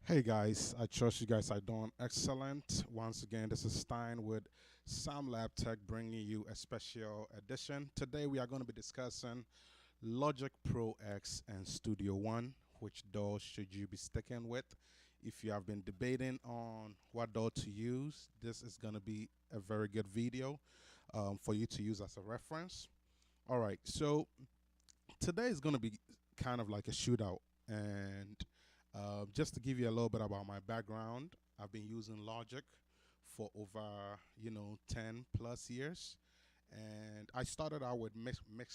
Hey guys, I trust you guys are doing excellent. Once again, this is Stein with Sam Lab Tech bringing you a special edition. Today we are going to be discussing Logic Pro X and Studio One. Which DAW should you be sticking with? If you have been debating on what DAW to use, this is going to be a very good video for you to use as a reference. All right, so today is going to be kind of like a shootout. And just to give you a little bit about my background, I've been using Logic for over 10 plus years. And I started out with Mixcraft.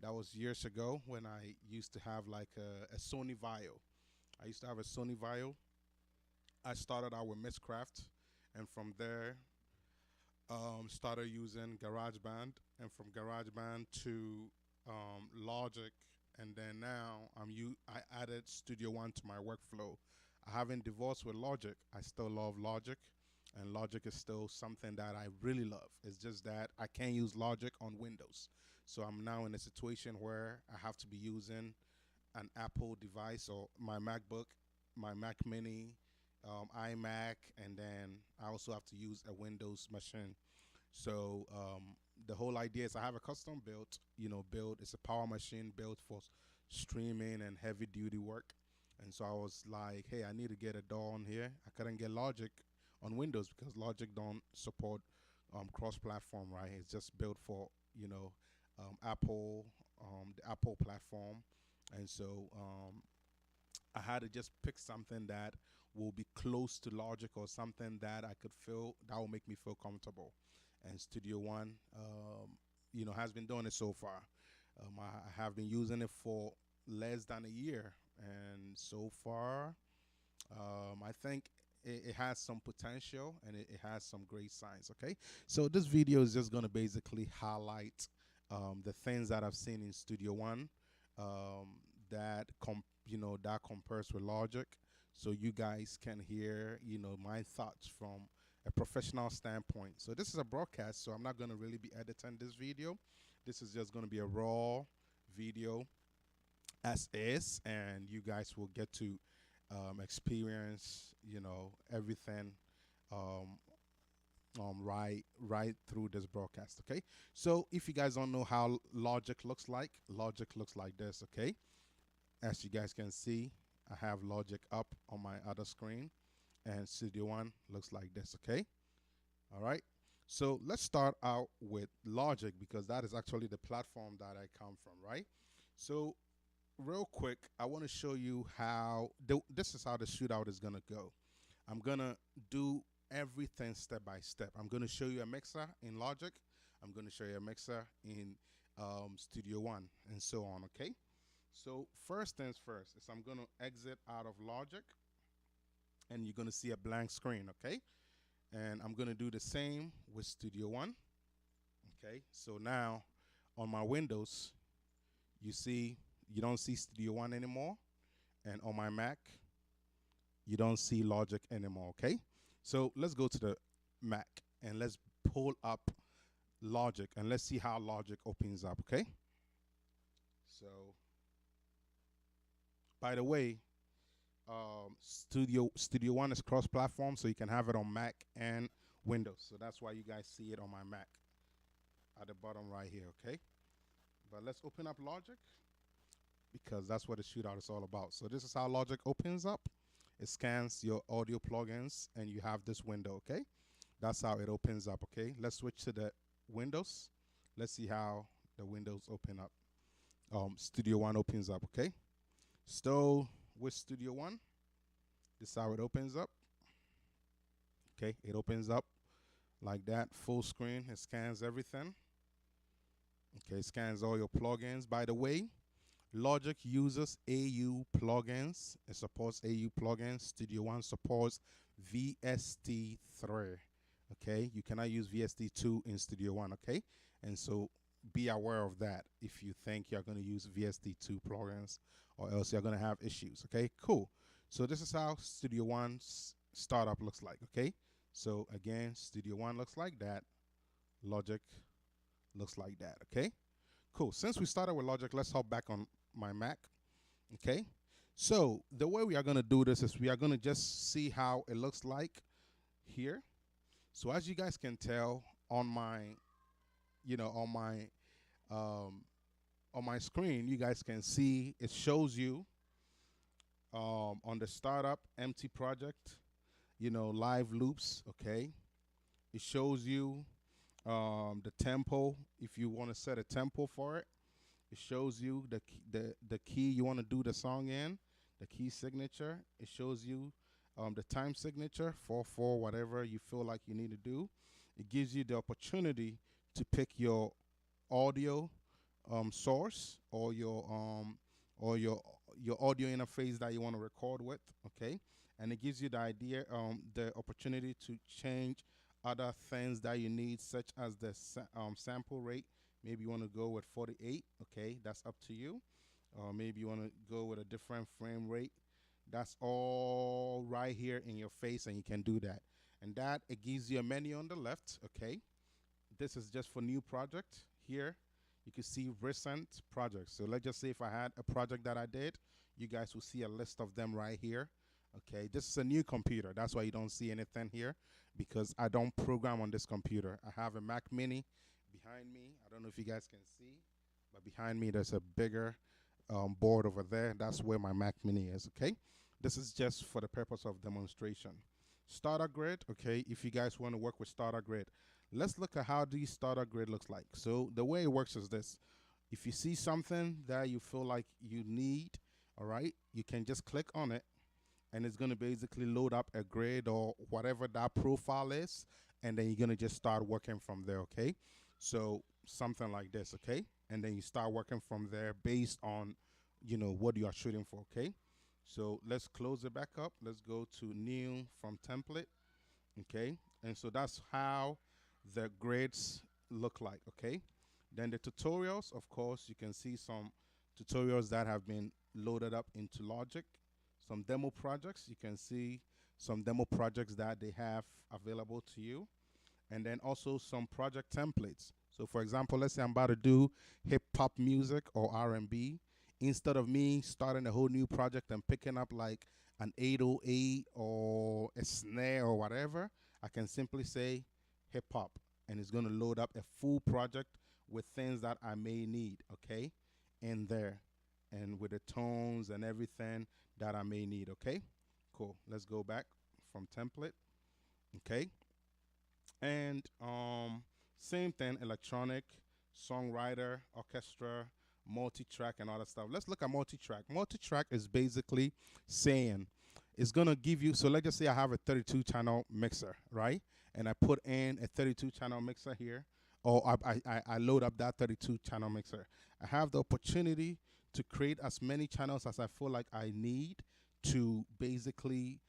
That was years ago when I used to have like a Sony Vaio. I used to have a Sony Vaio. I started out with Mixcraft, and from there started using GarageBand, and from GarageBand to Logic, and then now I added Studio One to my workflow. I haven't divorced with Logic. I still love Logic, and Logic is still something that I really love. It's just that I can't use Logic on Windows, so I'm now in a situation where I have to be using an Apple device or my MacBook, my Mac Mini, iMac, and then I also have to use a Windows machine. So the whole idea is I have a custom built, build. It's a power machine built for streaming and heavy duty work. And so I was like, hey, I need to get a DAW on here. I couldn't get Logic on Windows because Logic don't support cross-platform, right? It's just built for Apple, the Apple platform, and so I had to just pick something that will be close to Logic or something that I could feel that will make me feel comfortable. And Studio One, has been doing it so far. I have been using it for less than a year, and so far, I think it has some potential and it has some great signs. Okay, so this video is just going to basically highlight the things that I've seen in Studio One that compares with Logic, so you guys can hear my thoughts from a professional standpoint. So this is a broadcast, so I'm not going to really be editing this video. This is just going to be a raw video as is, and you guys will get to experience everything um, right through this broadcast. Okay, so if you guys don't know how Logic looks like this. Okay, as you guys can see, I have Logic up on my other screen, and Studio One looks like this. Okay, all right. So let's start out with Logic because that is actually the platform that I come from, right? So real quick, I want to show you how this is how the shootout is gonna go. I'm gonna do everything step by step. I'm gonna show you a mixer in Logic. I'm gonna show you a mixer in Studio One, and so on. Okay. So first things first is I'm gonna exit out of Logic, and you're gonna see a blank screen. Okay. And I'm gonna do the same with Studio One. Okay. So now on my Windows, you don't see Studio One anymore, and on my Mac, you don't see Logic anymore. Okay, so let's go to the Mac and let's pull up Logic and let's see how Logic opens up. Okay, so by the way, Studio One is cross-platform, so you can have it on Mac and Windows. So that's why you guys see it on my Mac at the bottom right here. Okay, but let's open up Logic, because that's what the shootout is all about. So this is how Logic opens up. It scans your audio plugins and you have this window. Okay, that's how it opens up. Okay, let's switch to the Windows. Let's see how the windows open up. Studio One opens up. Okay, so with Studio One, this is how it opens up. Okay, it opens up like that, full screen. It scans everything. Okay, it scans all your plugins. By the way, Logic uses AU plugins. It supports AU plugins. Studio One supports VST3. Okay, you cannot use VST2 in Studio One. Okay, and so be aware of that if you think you're going to use VST2 plugins, or else you're going to have issues. Okay, cool. So this is how Studio One's startup looks like. Okay, so again, Studio One looks like that. Logic looks like that. Okay, cool. Since we started with Logic, let's hop back on my Mac. Okay, So the way we are going to do this is we are going to just see how it looks like here. So as you guys can tell on my, you know, um, on my screen, you guys can see it shows you on the startup empty project, live loops. Okay, it shows you the tempo if you want to set a tempo for it. It shows you the key you want to do the song in, the key signature. It shows you the time signature, 4/4, whatever you feel like you need to do. It gives you the opportunity to pick your audio source or your audio interface that you want to record with. Okay, and it gives you the idea, the opportunity to change other things that you need, such as the sample rate. Maybe you want to go with 48. Okay, that's up to you. Maybe you want to go with a different frame rate. That's all right here in your face, and you can do that. And that it gives you a menu on the left. Okay, this is just for new project. Here you can see recent projects. So let's just say if I had a project that I did, you guys will see a list of them right here. Okay, this is a new computer. That's why you don't see anything here, because I don't program on this computer. I have a Mac Mini behind me. I don't know if you guys can see, but behind me there's a bigger board over there. That's where my Mac Mini is. Okay, this is just for the purpose of demonstration. Starter grid. Okay, if you guys want to work with starter grid, let's look at how the starter grid looks like. So the way it works is this: if you see something that you feel like you need, all right, you can just click on it, and it's going to basically load up a grid or whatever that profile is, and then you're going to just start working from there. Okay, so something like this. Okay, and then you start working from there based on what you are shooting for. Okay, so let's close it back up. Let's go to new from template. Okay, and so that's how the grids look like. Okay, then the tutorials, of course, you can see some tutorials that have been loaded up into Logic. Some demo projects, you can see some demo projects that they have available to you, and then also some project templates. So for example, let's say I'm about to do hip hop music or R&B. Instead of me starting a whole new project and picking up like an 808 or a snare or whatever, I can simply say hip hop, and it's going to load up a full project with things that I may need, okay, in there, and with the tones and everything that I may need. Okay, cool. Let's go back from template. Okay, and same thing: electronic, songwriter, orchestra, multi-track, and all that stuff. Let's look at multi-track. Multi-track is basically saying it's gonna give you. So let's just say I have a 32 channel mixer, right? And I put in a 32 channel mixer here, or I load up that 32 channel mixer. I have the opportunity to create as many channels as I feel like I need to basically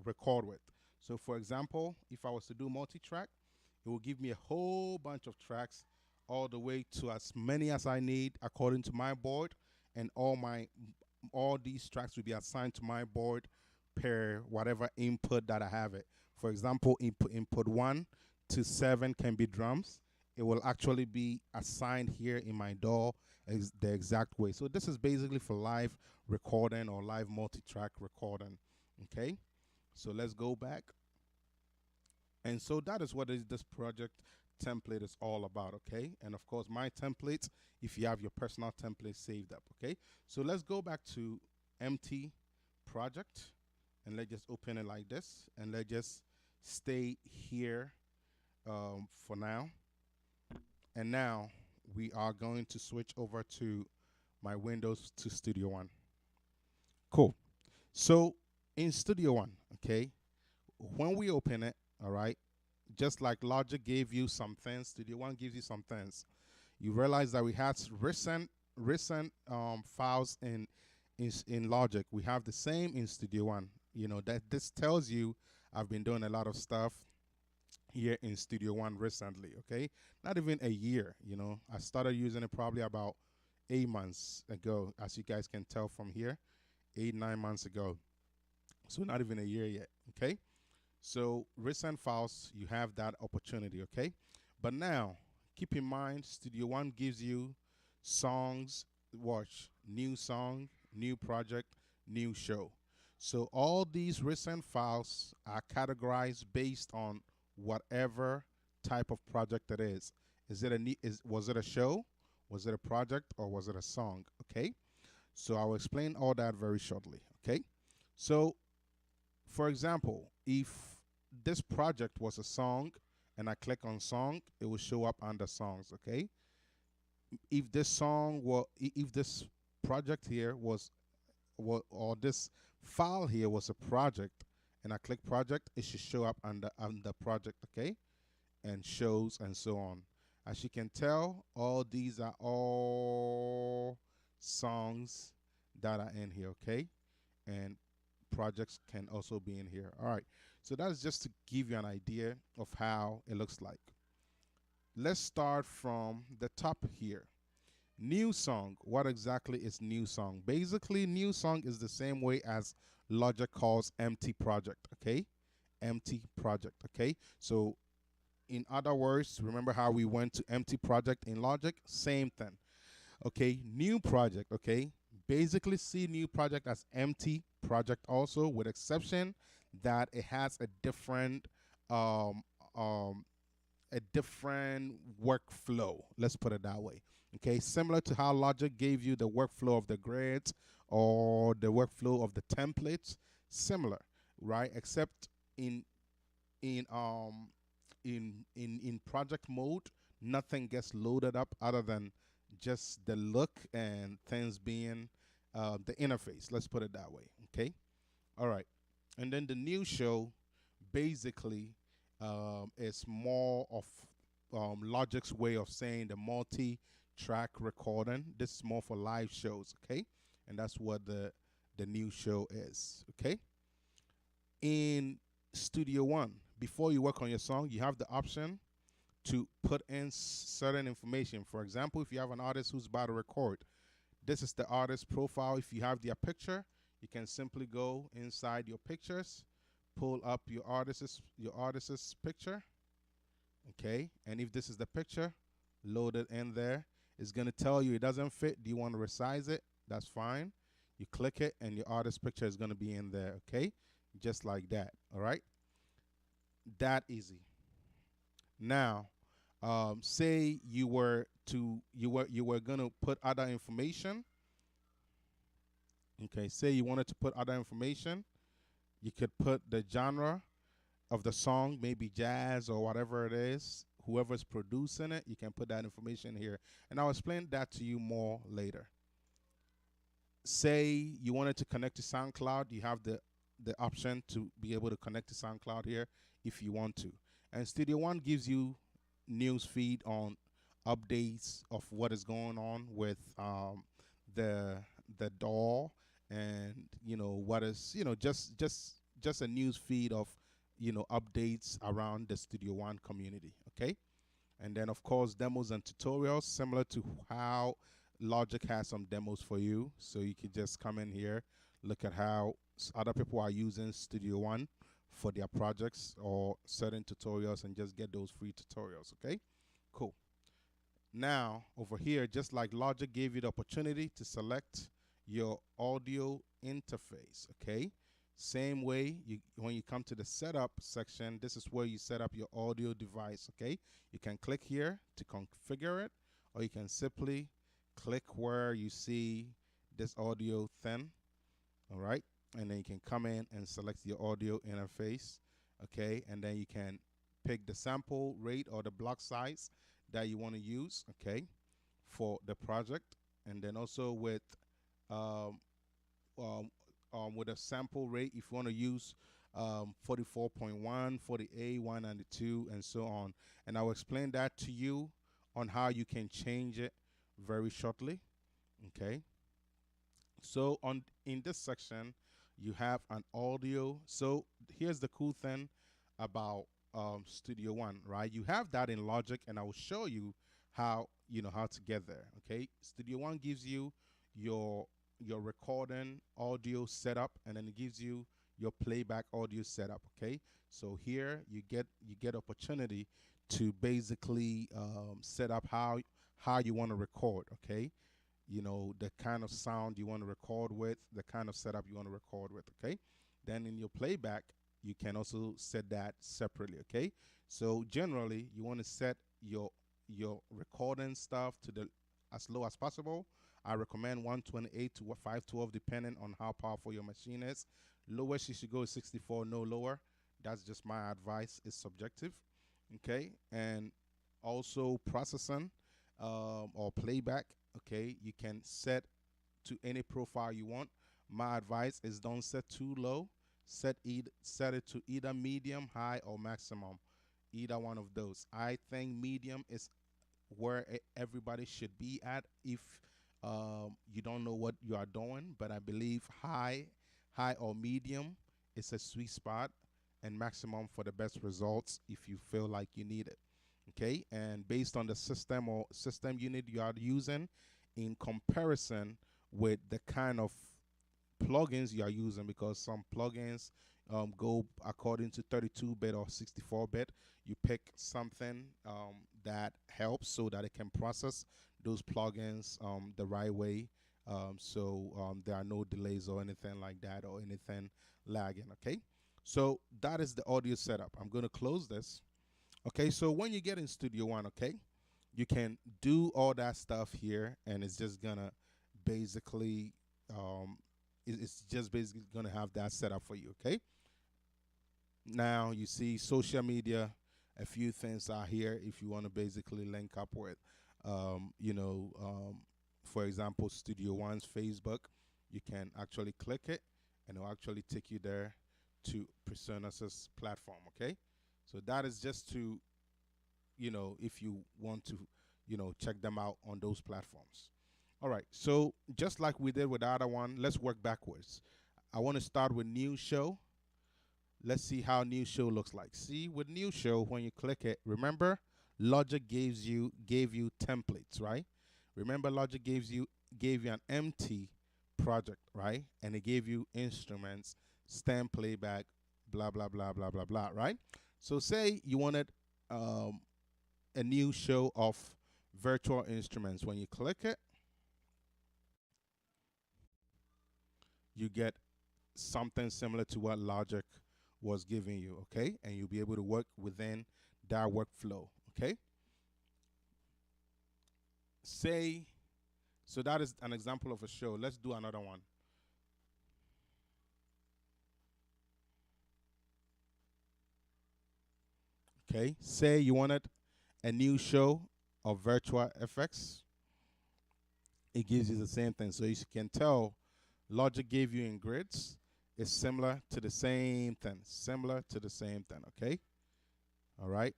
record with. So for example, if I was to do multi-track, it will give me a whole bunch of tracks all the way to as many as I need according to my board, and all these tracks will be assigned to my board per whatever input that I have it. For example, input 1 to 7 can be drums. It will actually be assigned here in my DAW the exact way. So this is basically for live recording or live multi-track recording. Okay, so let's go back. And so that is what this project template is all about. Okay, and of course my templates, if you have your personal template saved up. Okay, so let's go back to empty project, and let's just open it like this, and let's just stay here for now. And now we are going to switch over to my Windows to Studio One. Cool. So in Studio One, okay, when we open it, all right, just like Logic gave you some things, Studio One gives you some things. You realize that we had recent files in Logic. We have the same in Studio One. That this tells you I've been doing a lot of stuff here in Studio One recently. Okay, not even a year. I started using it probably about 8 months ago, as you guys can tell from here, 9 months ago. So not even a year yet. Okay, so recent files, you have that opportunity. Okay, but now keep in mind, Studio One gives you songs. Watch, new song, new project, new show. So all these recent files are categorized based on whatever type of project it is. Is it a was it a show? Was it a project or was it a song? Okay? So I'll explain all that very shortly, okay? So for example, if this project was a song and I click on song, it will show up under songs, okay? If this song if this project here was or this file here was a project and I click project, it should show up under project, okay? And shows and so on. As you can tell, all these are all songs that are in here, okay? And projects can also be in here. All right. So that's just to give you an idea of how it looks like. Let's start from the top here. New song. What exactly is new song? Basically, new song is the same way as Logic calls empty project, okay? Empty project, okay? So in other words, remember how we went to empty project in Logic? Same thing. Okay, new project, okay? Basically see new project as empty project also, with exception that it has um um a different workflow. Let's put it that way. Okay, similar to how Logic gave you the workflow of the grids or the workflow of the templates, similar, right? Except in in um in project mode, nothing gets loaded up other than just the look and things being the interface. Let's put it that way. Okay. All right. And then the new show basically is more of Logic's way of saying the multi-track recording. This is more for live shows. Okay. And that's what the new show is. Okay. In Studio One, before you work on your song, you have the option to put in certain information. For example, if you have an artist who's about to record, this is the artist profile. If you have their picture, you can simply go inside your pictures, pull up your artist's picture, okay? And if this is the picture, load it in there. It's gonna tell you it doesn't fit. Do you want to resize it? That's fine. You click it, and your artist picture is gonna be in there, okay? Just like that. All right. That easy. Now, say you were gonna put other information. Okay, say you wanted to put other information. You could put the genre of the song, maybe jazz or whatever it is. Whoever's producing it, you can put that information here, and I'll explain that to you more later. Say you wanted to connect to SoundCloud, you have the option to be able to connect to SoundCloud here if you want to. And Studio One gives you news feed on updates of what is going on with the DAW, and what is just a news feed of updates around the Studio One community. Okay, and then of course demos and tutorials, similar to how Logic has some demos for you, so you could just come in here, look at how other people are using Studio One for their projects or certain tutorials, and just get those free tutorials. Okay, cool. Now over here, just like Logic gave you the opportunity to select your audio interface, okay, same way, when you come to the setup section, this is where you set up your audio device. Okay, you can click here to configure it, or you can simply click where you see this audio thing. All right, and then you can come in and select your audio interface. Okay, and then you can pick the sample rate or the block size that you want to use, okay, for the project. And then also um, with a sample rate, if you want to use 44.1, 48, 192, and so on. And I will explain that to you on how you can change it very shortly. Okay. So in this section, you have an audio. So here's the cool thing about Studio One, right? You have that in Logic, and I will show you how to get there. Okay, Studio One gives you your recording audio setup, and then it gives you your playback audio setup. Okay, so here you get opportunity to basically set up how you want to record. Okay, the kind of sound you want to record with, the kind of setup you want to record with, okay? Then in your playback, you can also set that separately, okay? So generally, you want to set your recording stuff to the as low as possible. I recommend 128 to 512 depending on how powerful your machine is. Lowest you should go is 64, no lower. That's just my advice. It's subjective, okay? And also processing or playback, okay? You can set to any profile you want. My advice is don't set too low. Set it to either medium, high, or maximum. Either one of those. I think medium is where everybody should be at if you don't know what you are doing. But I believe high or medium is a sweet spot, and maximum for the best results if you feel like you need it. Okay, and based on the system or system unit you are using, in comparison with the kind of plugins you are using, because some plugins go according to 32-bit or 64-bit. You pick something that helps so that it can process those plugins the right way, so there are no delays or anything like that or anything lagging, okay? So that is the audio setup. I'm going to close this. Okay, so when you get in Studio One, okay, you can do all that stuff here, and it's just gonna basically, it's just basically gonna have that set up for you. Okay. Now you see social media, a few things are here if you want to basically link up with, for example, Studio One's Facebook. You can actually click it, and it'll actually take you there to Personas' platform. Okay. So that is just to, if you want to, check them out on those platforms. All right. So just like we did with the other one, let's work backwards. I want to start with new show. Let's see how new show looks like. See, with new show, when you click it, remember Logic gave you templates, right? Remember Logic gave you an empty project, right? And it gave you instruments, stem playback, blah blah blah blah blah blah, right? So say you wanted a new show of virtual instruments. When you click it, you get something similar to what Logic was giving you, okay? And you'll be able to work within that workflow, okay? So that is an example of a show. Let's do another one. Okay, say you wanted a new show of virtual effects. It gives you the same thing. So you can tell Logic gave you in grids. It's similar to the same thing. Similar to the same thing, okay? All right.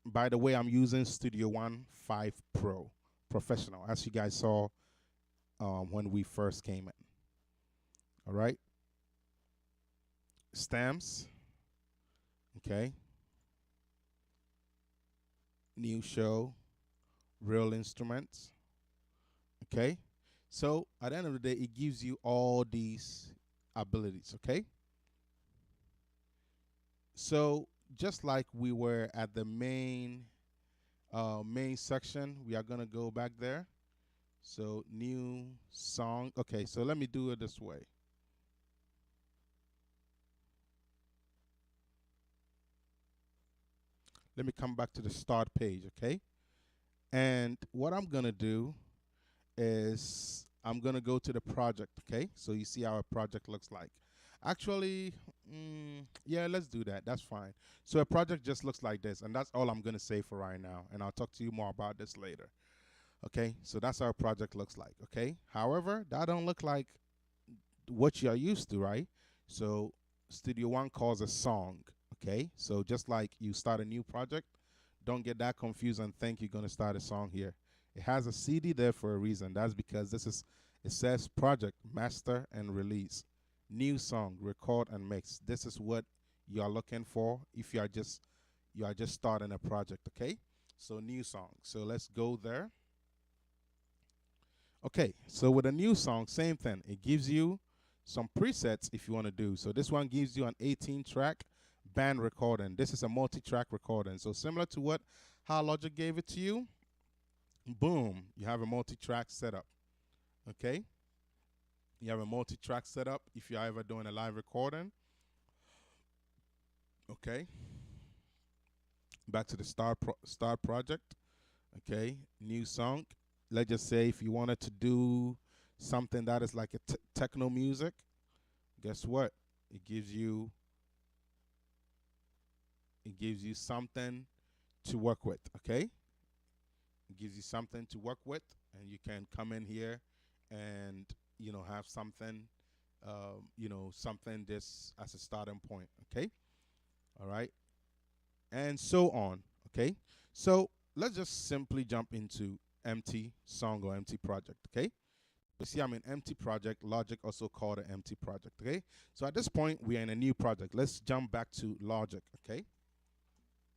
By the way, I'm using Studio One 5 Pro Professional, as you guys saw when we first came in. All right. Stems. Okay. New show. Real instruments. Okay. So at the end of the day, it gives you all these abilities. Okay. So just like we were at the main section, we are gonna go back there. So new song. Okay, so let me do it this way. Let me come back to the start page, okay? And what I'm gonna do is I'm gonna go to the project, okay? So you see how a project looks like. Actually, yeah, let's do that. That's fine. So a project just looks like this, and that's all I'm gonna say for right now. And I'll talk to you more about this later. Okay, so that's how a project looks like. Okay, however, that don't look like what you are used to, right? So Studio One calls a song. Okay, so just like you start a new project, don't get that confused and think you're gonna start a song here. It has a CD there for a reason. That's because it says project, master, and release. New song, record and mix. This is what you are looking for if you are just starting a project, okay? So new song. So let's go there. Okay, so with a new song, same thing. It gives you some presets if you want to do. So this one gives you an 18-track band recording. This is a multi-track recording. So similar to how Logic gave it to you, Boom, you have a multi-track setup. Okay, you have a multi-track setup if you're ever doing a live recording. Okay, back to the start project. Okay, new song. Let's just say if you wanted to do something that is like a techno music, guess what? It gives you something to work with. Okay, it gives you something to work with, and you can come in here and have something, something this as a starting point. Okay, all right, and so on. Okay, so let's just simply jump into empty song or empty project. Okay, you see I'm in empty project. Logic also called an empty project. Okay, so at this point we are in a new project. Let's jump back to Logic. Okay,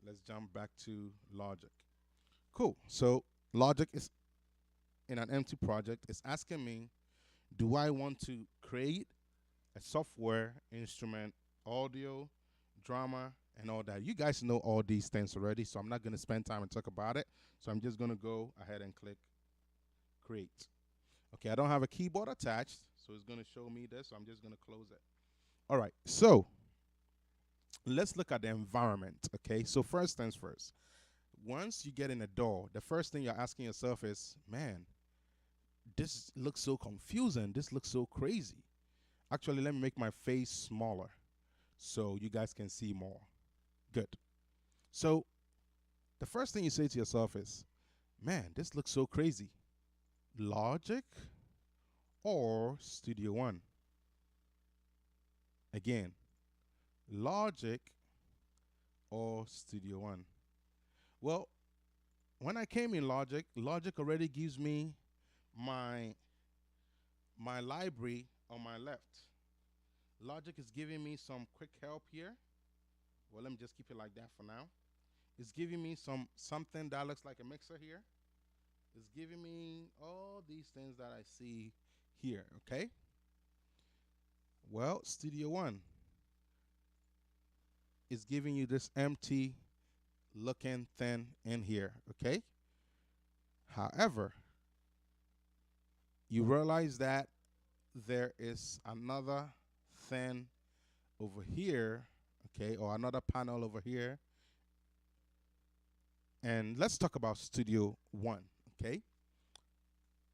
let's jump back to Logic. Cool. So Logic is in an empty project. It's asking me, do I want to create a software, instrument, audio, drama, and all that? You guys know all these things already, so I'm not going to spend time and talk about it. So I'm just going to go ahead and click create. Okay, I don't have a keyboard attached, so it's going to show me this, so I'm just going to close it. All right, so let's look at the environment. Okay, so first things first. Once you get in a DAW, the first thing you're asking yourself is, man, this looks so confusing. This looks so crazy. Actually, let me make my face smaller so you guys can see more. Good. So the first thing you say to yourself is, man, this looks so crazy. Logic or Studio One? Again, Logic or Studio One? Well, when I came in Logic, Logic already gives me my library on my left. Logic is giving me some quick help here. Well, let me just keep it like that for now. It's giving me something that looks like a mixer here. It's giving me all these things that I see here, okay? Well, Studio One is giving you this empty looking thing in here, okay? However, you realize that there is another thing over here, okay, or another panel over here. And let's talk about Studio One, okay?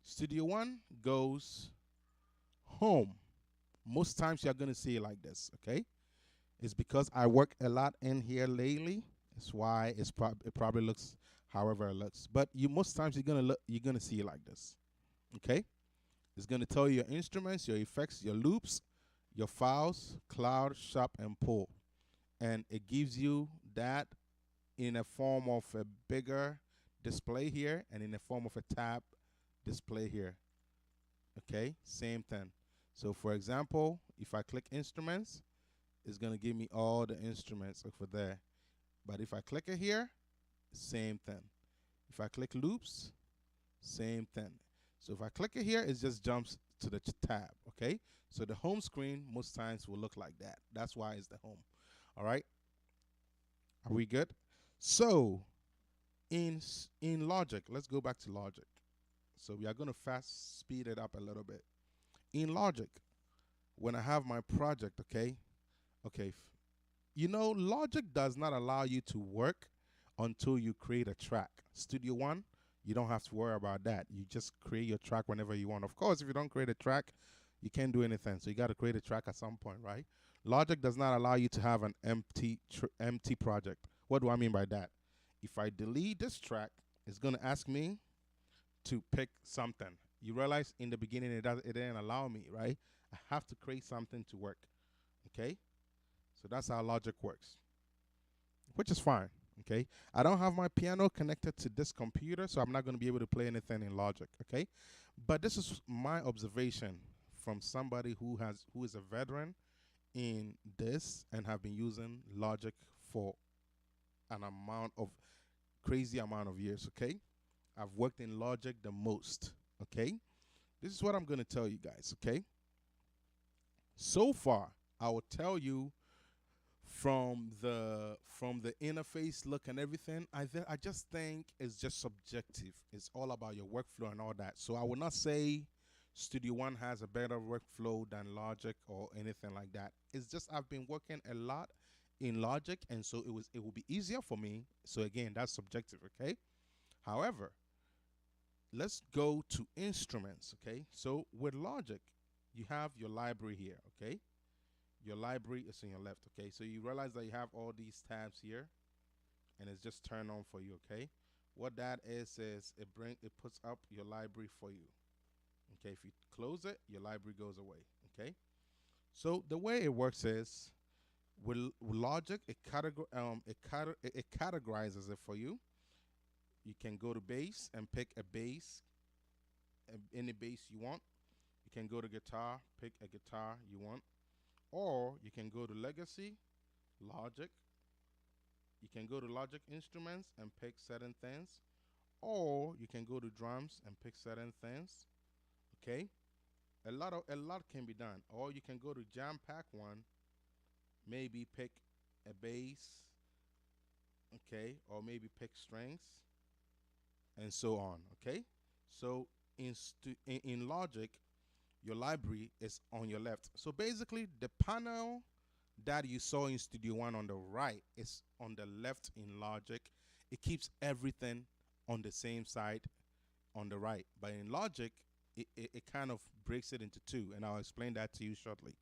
Studio One goes home. Most times you're going to see it like this, okay? It's because I work a lot in here lately. That's why it probably looks however it looks. But most times you're gonna see it like this, okay? It's gonna tell you your instruments, your effects, your loops, your files, cloud, sharp, and pull, and it gives you that in a form of a bigger display here and in the form of a tab display here. Okay, same thing. So for example, if I click instruments, it's going to give me all the instruments over there. But if I click it here, same thing. If I click loops, same thing. So if I click it here, it just jumps to the tab, okay? So the home screen most times will look like that. That's why it's the home. All right? Are we good? So in Logic, let's go back to Logic. So we are going to fast speed it up a little bit. In Logic, when I have my project, okay, Logic does not allow you to work until you create a track. Studio One, you don't have to worry about that. You just create your track whenever you want. Of course, if you don't create a track, you can't do anything. So you got to create a track at some point, right? Logic does not allow you to have an empty project. What do I mean by that? If I delete this track, it's going to ask me to pick something. You realize in the beginning it didn't allow me, right? I have to create something to work, okay? So that's how Logic works, which is fine, okay? I don't have my piano connected to this computer, so I'm not going to be able to play anything in Logic, okay? But this is my observation from somebody who is a veteran in this and have been using Logic for an crazy amount of years, okay? I've worked in Logic the most, okay? This is what I'm going to tell you guys, okay? So far, I will tell you from the interface look and everything, I just think it's just subjective. It's all about your workflow and all that. So I would not say Studio One has a better workflow than Logic or anything like that. It's just I've been working a lot in Logic, and so it will be easier for me. So again, that's subjective, okay? However, let's go to instruments, okay? So with Logic, you have your library here, okay? Your library is on your left, okay? So you realize that you have all these tabs here, and it's just turned on for you, okay? What that is it puts up your library for you. Okay, if you close it, your library goes away, okay? So the way it works is with Logic, it categorizes it for you. You can go to bass and pick a bass, any bass you want. You can go to guitar, pick a guitar you want. Or you can go to Legacy, Logic. You can go to Logic Instruments and pick certain things. Or you can go to Drums and pick certain things. Okay? A lot can be done. Or you can go to Jam Pack One, maybe pick a bass, okay, or maybe pick strings, and so on. Okay? So in Logic, your library is on your left. So basically, the panel that you saw in Studio One on the right is on the left in Logic. It keeps everything on the same side on the right. But in Logic, it kind of breaks it into two, and I'll explain that to you shortly.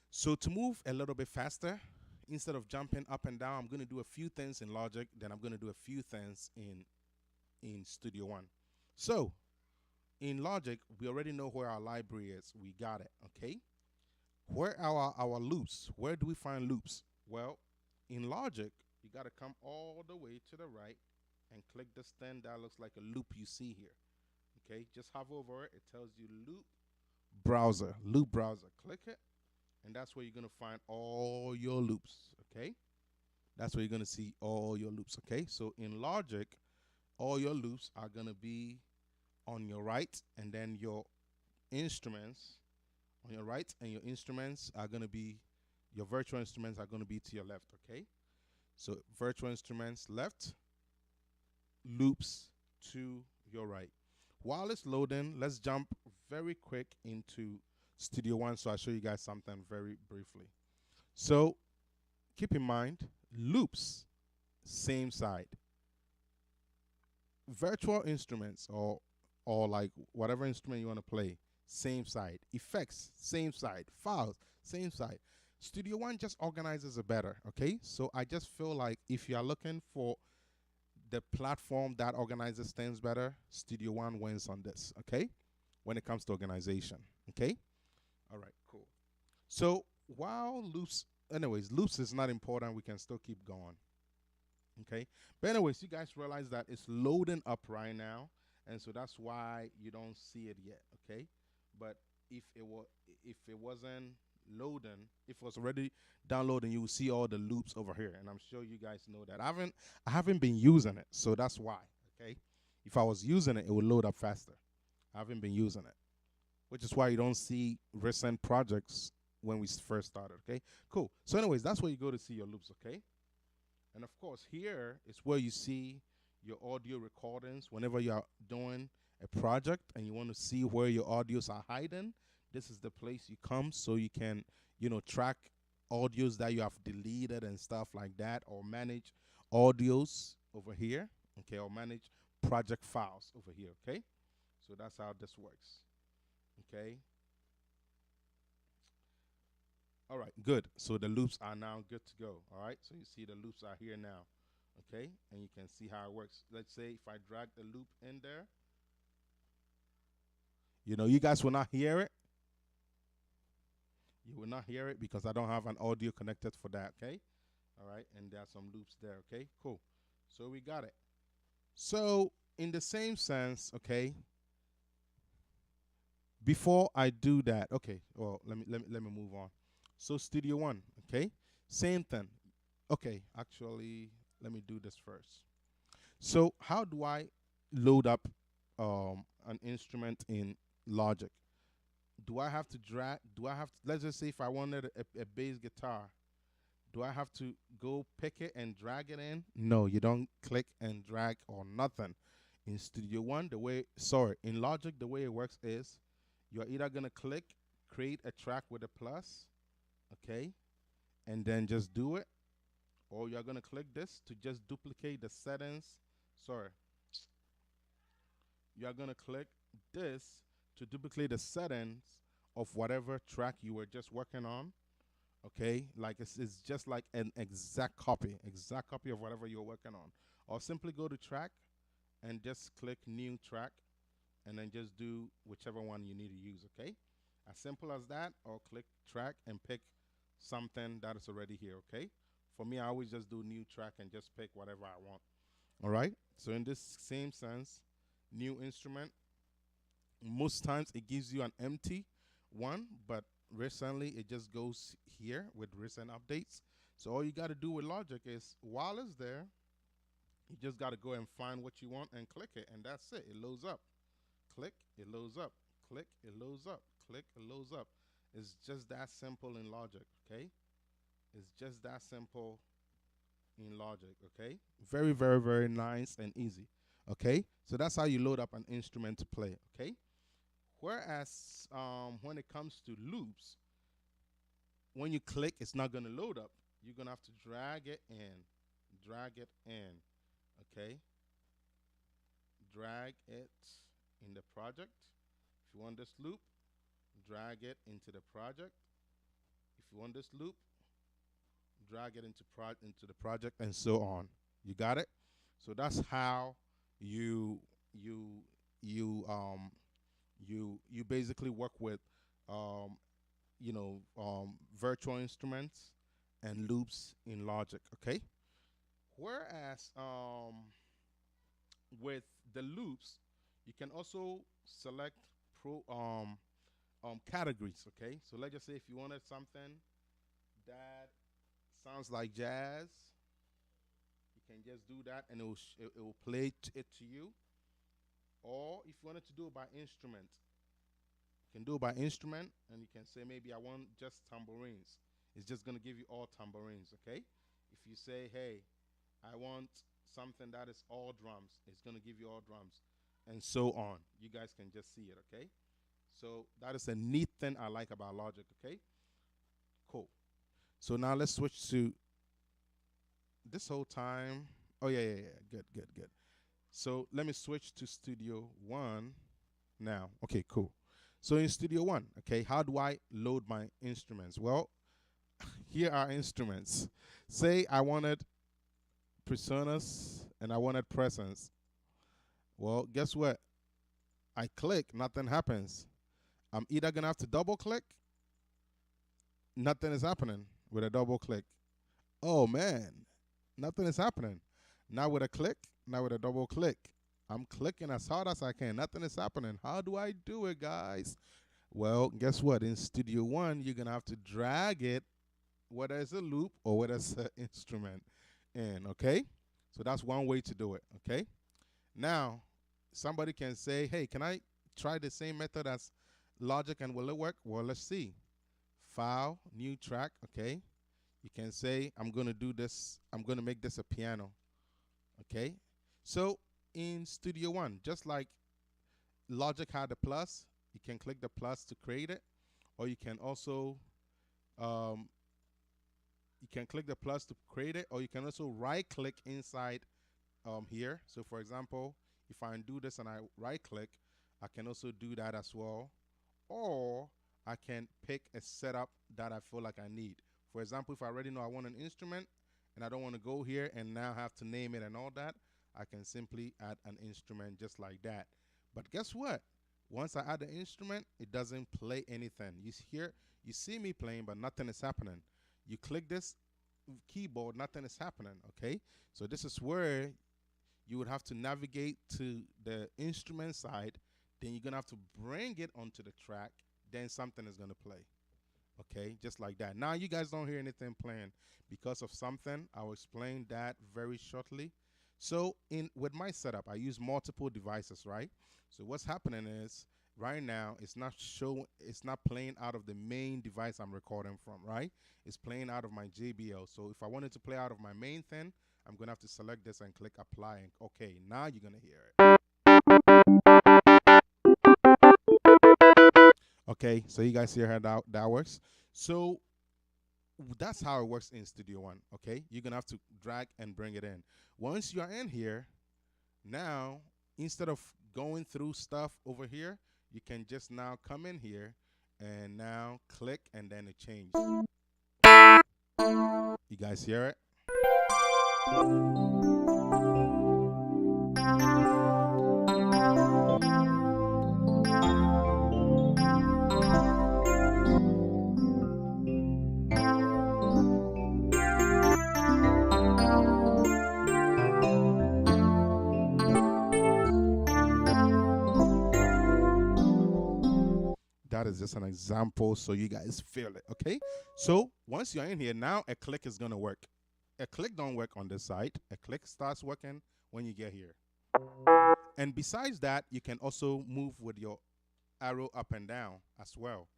So to move a little bit faster, instead of jumping up and down, I'm going to do a few things in Logic, then I'm going to do a few things in Studio One. So in Logic, we already know where our library is. We got it, okay? Where are our loops? Where do we find loops? Well, in Logic, you got to come all the way to the right and click this thing that looks like a loop you see here. Okay, just hover over it. It tells you loop browser. Click it, and that's where you're going to find all your loops, okay? That's where you're going to see all your loops, okay? So in Logic, all your loops are going to be on your right, and then your instruments on your right, and your instruments are going to be, your virtual instruments are going to be to your left, okay? So virtual instruments left, loops to your right. While it's loading, let's jump very quick into Studio One so I'll show you guys something very briefly. So keep in mind, loops, same side. Virtual instruments or like whatever instrument you want to play, same side. Effects, same side. Files, same side. Studio One just organizes it better, okay? So I just feel like if you are looking for the platform that organizes things better, Studio One wins on this, okay? When it comes to organization, okay? All right, cool. So while loops is not important, we can still keep going, okay? But anyways, you guys realize that it's loading up right now, and so that's why you don't see it yet, okay? But if it wasn't loading, if it was already downloading, you will see all the loops over here, and I'm sure you guys know that. I haven't been using it, so that's why, okay? If I was using it, it would load up faster. I haven't been using it, which is why you don't see recent projects when we first started, okay? Cool. So anyways, that's where you go to see your loops, okay? And of course, here is where you see your audio recordings. Whenever you're doing a project and you want to see where your audios are hiding, this is the place you come so you can, track audios that you have deleted and stuff like that, or manage audios over here, okay, or manage project files over here, okay? So that's how this works, okay? All right, good. So the loops are now good to go, all right? So you see the loops are here now, okay? And you can see how it works. Let's say if I drag the loop in there, you guys will not hear it. You will not hear it because I don't have an audio connected for that, okay? All right, and there are some loops there, okay? Cool. So we got it. So in the same sense, okay, before I do that, okay, well, let me move on. So Studio One, okay? Same thing. Okay, actually, let me do this first. So how do I load up an instrument in Logic? Do I have to let's just say if I wanted a bass guitar, Do I have to go pick it and drag it in? No, you don't click and drag or nothing. In Studio One, in Logic, the way it works is you're either gonna click create a track with a plus, okay, and then just do it, or you're gonna click this to just duplicate the settings. Sorry, you're gonna click this to duplicate the settings of whatever track you were just working on. Okay, like it's just like an exact copy of whatever you're working on. Or simply go to track and just click new track and then just do whichever one you need to use, okay? As simple as that, or click track and pick something that is already here, okay? For me, I always just do new track and just pick whatever I want. All right, so in this same sense, new instrument, most times it gives you an empty one, but recently it just goes here with recent updates. So all you got to do with Logic is while it's there, you just got to go and find what you want and click it, and that's it. It loads up. Click, it loads up. Click, it loads up. Click, it loads up. It's just that simple in Logic, okay? It's just that simple in Logic, okay? Very, very, very nice and easy, okay? So that's how you load up an instrument to play, okay? Whereas when it comes to loops, when you click, it's not going to load up. You're going to have to drag it in, okay? Drag it in the project. If you want this loop, drag it into the project. If you want this loop, drag it into the project, and so on. You got it? So that's how you basically work with virtual instruments and loops in Logic, okay? Whereas with the loops, you can also select categories, okay? So let's just say if you wanted something that sounds like jazz, you can just do that and it will play it to you. Or if you wanted to do it by instrument, you can do it by instrument, and you can say maybe I want just tambourines. It's just going to give you all tambourines, okay? If you say, hey, I want something that is all drums, it's going to give you all drums, and so on. You guys can just see it, okay? So that is a neat thing I like about Logic, okay? Cool. So now let's switch to this whole time. Oh, yeah. Good. So let me switch to Studio One now. Okay, cool. So in Studio One, okay, how do I load my instruments? Well, here are instruments. Say I wanted personas and I wanted presence. Well, guess what? I click, nothing happens. I'm either going to have to double click. Nothing is happening with a double click. Oh, man, nothing is happening. Now with a click, now with a double click. I'm clicking as hard as I can. Nothing is happening. How do I do it, guys? Well, guess what? In Studio One, you're going to have to drag it, whether it's a loop or whether it's an instrument in, okay? So that's one way to do it, okay? Now, somebody can say, hey, can I try the same method as Logic and will it work? Well, let's see. File, new track, okay? You can say, I'm going to do this. I'm going to make this a piano, okay? So in Studio One, just like Logic had a plus, you can click the plus to create it, or you can also click the plus to create it, or you can also right-click inside here. So for example, if I undo this and I right-click, I can also do that as well, or I can pick a setup that I feel like I need. For example, if I already know I want an instrument and I don't want to go here and now have to name it and all that, I can simply add an instrument just like that. But guess what? Once I add the instrument, it doesn't play anything. You see me playing, but nothing is happening. You click this keyboard, nothing is happening, okay? So this is where you would have to navigate to the instrument side, then you're going to have to bring it onto the track, then something is going to play. Okay, just like that. Now you guys don't hear anything playing because of something. I'll explain that very shortly. So with my setup, I use multiple devices, right? So what's happening is right now it's not playing out of the main device I'm recording from, right? It's playing out of my JBL. So if I wanted to play out of my main thing, I'm gonna have to select this and click apply, and okay, now you're gonna hear it. Okay, so you guys see how that works. So that's how it works in Studio One. Okay, you're gonna have to drag and bring it in. Once you are in here, now instead of going through stuff over here, you can just now come in here and now click, and then it changes. You guys hear it? That is just an example so you guys feel it, okay? So once you're in here, now a click is gonna work. A click don't work on this side. A click starts working when you get here. And besides that, you can also move with your arrow up and down as well.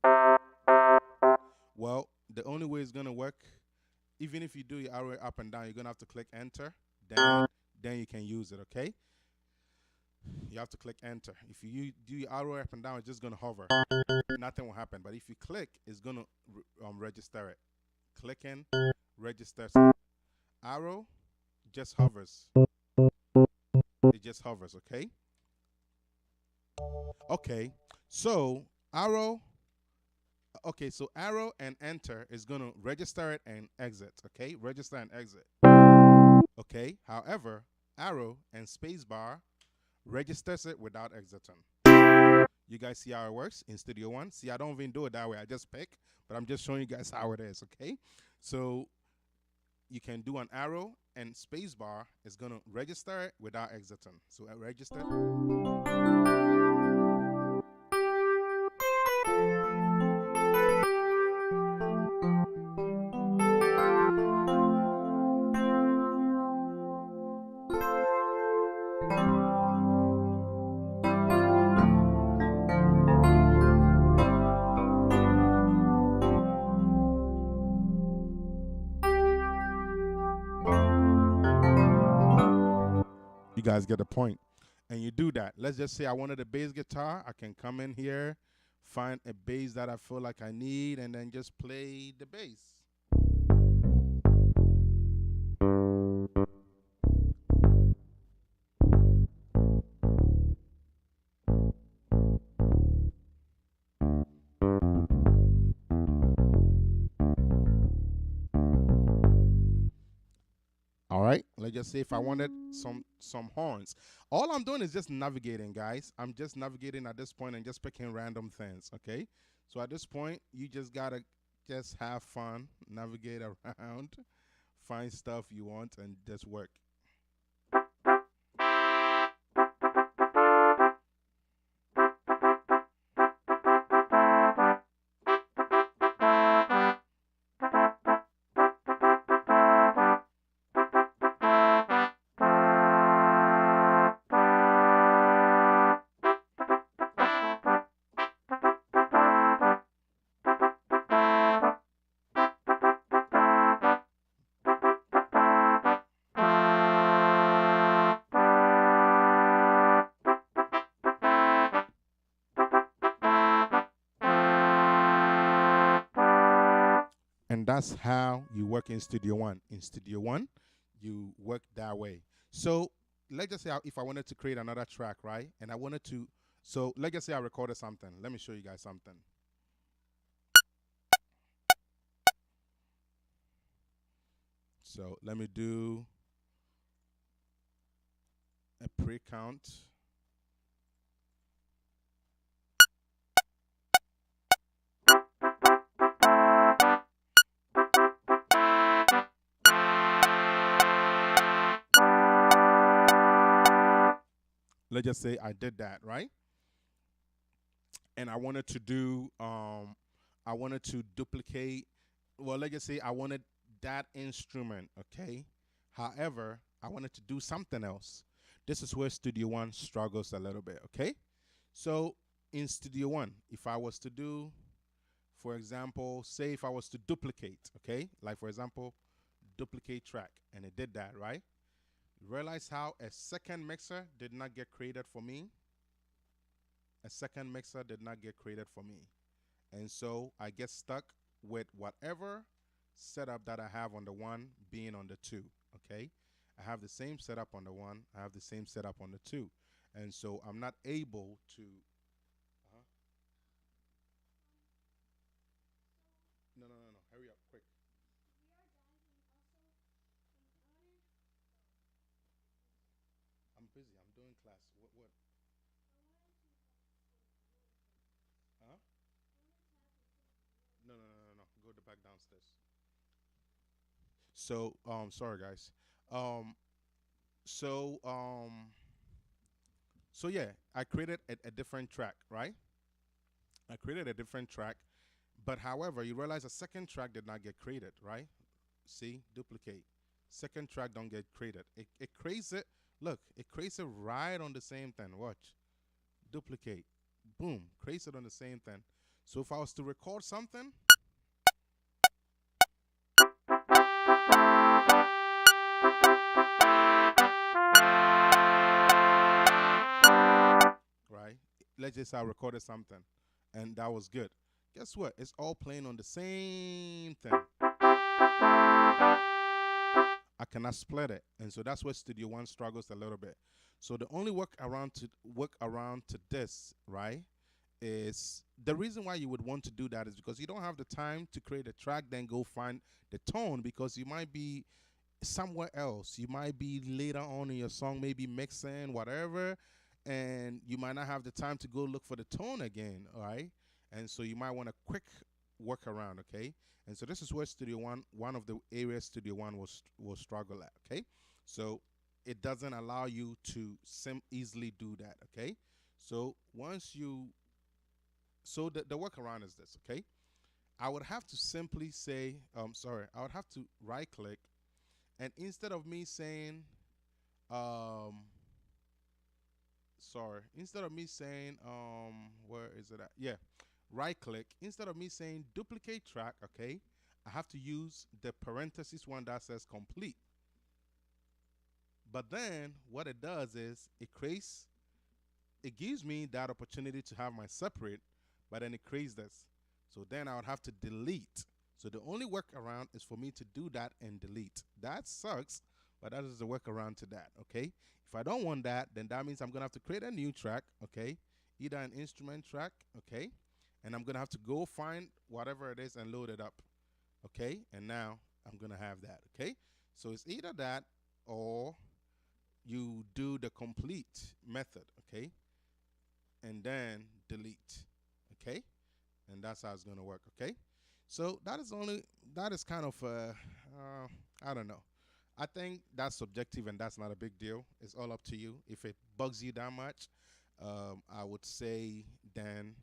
Well, the only way it's gonna work, even if you do your arrow up and down, you're gonna have to click enter. Then you can use it, okay? You have to click enter. If you do your arrow up and down, it's just gonna hover. Nothing will happen. But if you click, it's gonna register it. Clicking registers it. Arrow just hovers. It just hovers, okay? Okay. So arrow. Okay, so arrow and enter is gonna register it and exit. Okay, register and exit. Okay. However, arrow and spacebar registers it without exiting. You guys see how it works in Studio One? See, I don't even do it that way. I just pick, but I'm just showing you guys how it is, okay? So you can do an arrow, and spacebar is gonna register it without exiting. So I register. You guys get the point. And you do that. Let's just say I wanted a bass guitar. I can come in here, find a bass that I feel like I need, and then just play the bass. All right, let's just say if I wanted some horns. All I'm doing is just navigating, guys. I'm just navigating at this point and just picking random things, okay? So at this point, you just gotta just have fun, navigate around, find stuff you want, and just work. And that's how you work in Studio One. In Studio One, you work that way. So let's just say if I wanted to create another track, right? And I wanted to, so let's just say I recorded something. Let me show you guys something. So let me do a pre-count. Let's just say I did that, right? And I wanted to do, I wanted to duplicate, well, let's just say I wanted that instrument, okay? However, I wanted to do something else. This is where Studio One struggles a little bit, okay? So in Studio One, if I was to do, for example, say if I was to duplicate, okay, like for example, duplicate track, and it did that, right? Realize how a second mixer did not get created for me. A second mixer did not get created for me. And so I get stuck with whatever setup that I have on the one being on the two, okay? I have the same setup on the one, I have the same setup on the two. And so I'm not able to. Uh-huh. No, no, no, no. Hurry up, quick. I'm busy. I'm doing class. What? Huh? No, no, no, no, no. Go back downstairs. So, sorry guys. Um, so, um, so yeah, I created a different track, right? I created a different track, but however, you realize a second track did not get created, right? See, duplicate. Second track don't get created. It creates it. Look, it creates it right on the same thing. Watch. Duplicate. Boom. Creates it on the same thing. So if I was to record something, right? Let's just say I recorded something, and that was good. Guess what? It's all playing on the same thing. I cannot split it, and so that's where Studio One struggles a little bit. So the only work around to this, right, is the reason why you would want to do that is because you don't have the time to create a track, then go find the tone because you might be somewhere else. You might be later on in your song, maybe mixing, whatever, and you might not have the time to go look for the tone again, all right? And so you might want a quick workaround, okay? And so this is where Studio One, one of the areas Studio One will struggle at, okay? So it doesn't allow you to easily do that, okay? So once you, so the workaround is this, okay? I would have to simply say, I would have to right click, and instead of me saying, um, instead of me saying, where is it at? Yeah, right click. Instead of me saying duplicate track, okay, I have to use the parenthesis one that says complete. But then what it does is it gives me that opportunity to have my separate, but then it creates this. So then I would have to delete. So the only workaround is for me to do that and delete. That sucks, but that is the workaround to that, okay? If I don't want that, then that means I'm gonna have to create a new track, okay? Either an instrument track, okay? And I'm gonna have to go find whatever it is and load it up, okay? And now I'm gonna have that, okay? So it's either that or you do the complete method, okay? And then delete, okay? And that's how it's going to work, okay? So that is kind of I don't know. I think that's subjective and that's not a big deal. It's all up to you. If it bugs you that much, I would say then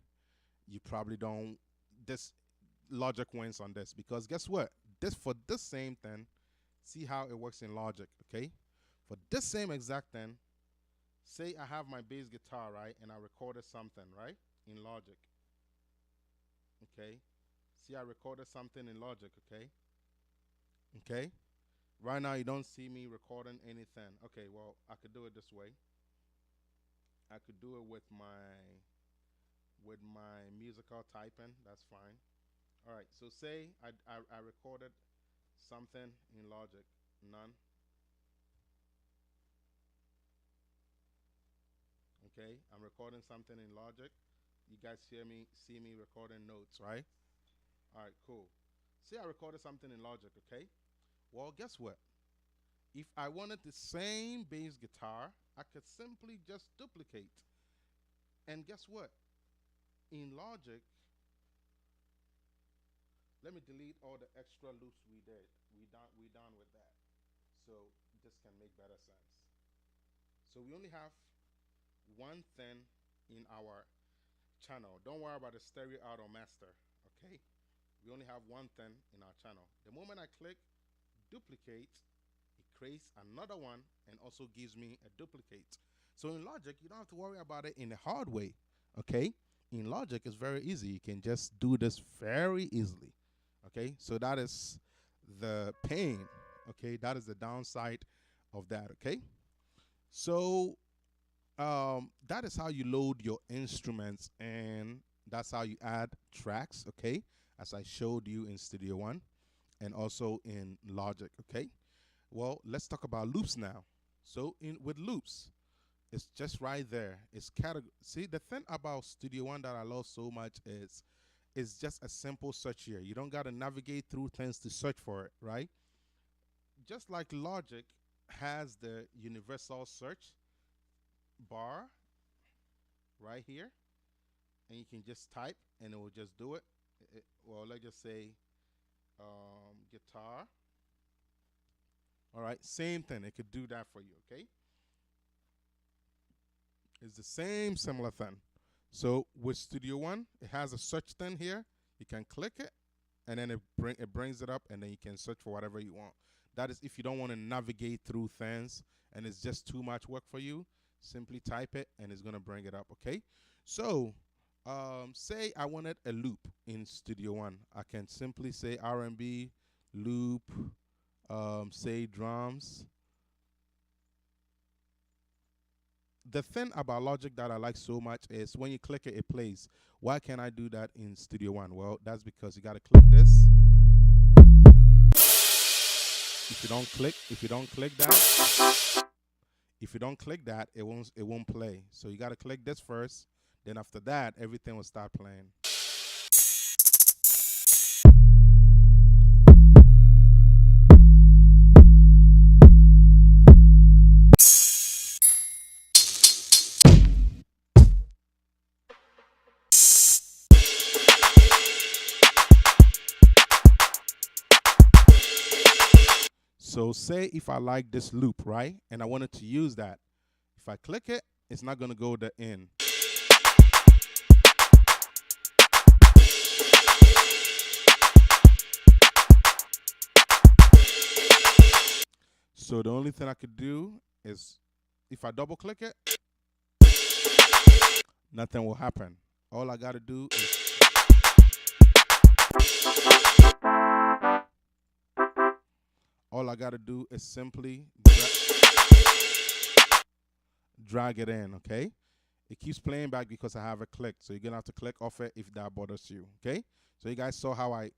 you probably don't. This Logic wins on this because guess what? This for this same thing, see how it works in Logic, okay? For this same exact thing, say I have my bass guitar, right, and I recorded something, right, in Logic, okay? See, I recorded something in Logic, okay? Okay? Right now, you don't see me recording anything. Okay, well, I could do it this way. I could do it with my musical typing. That's fine. All right. So say I recorded something in Logic. None. Okay. I'm recording something in Logic. You guys see me recording notes, right? All right. Cool. See, I recorded something in Logic. Okay. Well, guess what? If I wanted the same bass guitar, I could simply just duplicate. And guess what? In Logic, let me delete all the extra loops we did. We done with that. So this can make better sense. So we only have one thing in our channel. Don't worry about the stereo out or master. Okay? We only have one thing in our channel. The moment I click duplicate, it creates another one and also gives me a duplicate. So in Logic, you don't have to worry about it in a hard way. Okay? in Logic, it's very easy. You can just do this very easily. Okay, so that is the pain. Okay, that is the downside of that. Okay, so that is how you load your instruments, and that's how you add tracks. Okay, as I showed you in Studio One and also in Logic. Okay, well, let's talk about loops now. So in with loops, it's just right there. It's category. See, the thing about Studio One that I love so much is it's just a simple search here. You don't got to navigate through things to search for it, right? Just like Logic has the universal search bar right here, and you can just type and it will just do it. Well, let's just say guitar. All right, same thing. It could do that for you, okay? It's the same similar thing. So with Studio One, it has a search thing here. You can click it, and then it brings it up, and then you can search for whatever you want. That is if you don't want to navigate through things and it's just too much work for you. Simply type it, and it's gonna bring it up. Okay. So say I wanted a loop in Studio One. I can simply say R&B loop. Say drums. The thing about Logic that I like so much is when you click it, it plays. Why can't I do that in Studio One? Well, that's because you gotta click this. If you don't click that, it won't play. So you gotta click this first. Then after that, everything will start playing. So say if I like this loop, right? And I wanted to use that. If I click it, it's not going to go the in. So the only thing I could do is if I double click it, nothing will happen. All I got to do is simply drag it in, okay? It keeps playing back because I have a click. So you're going to have to click off it if that bothers you, okay? So you guys saw how I...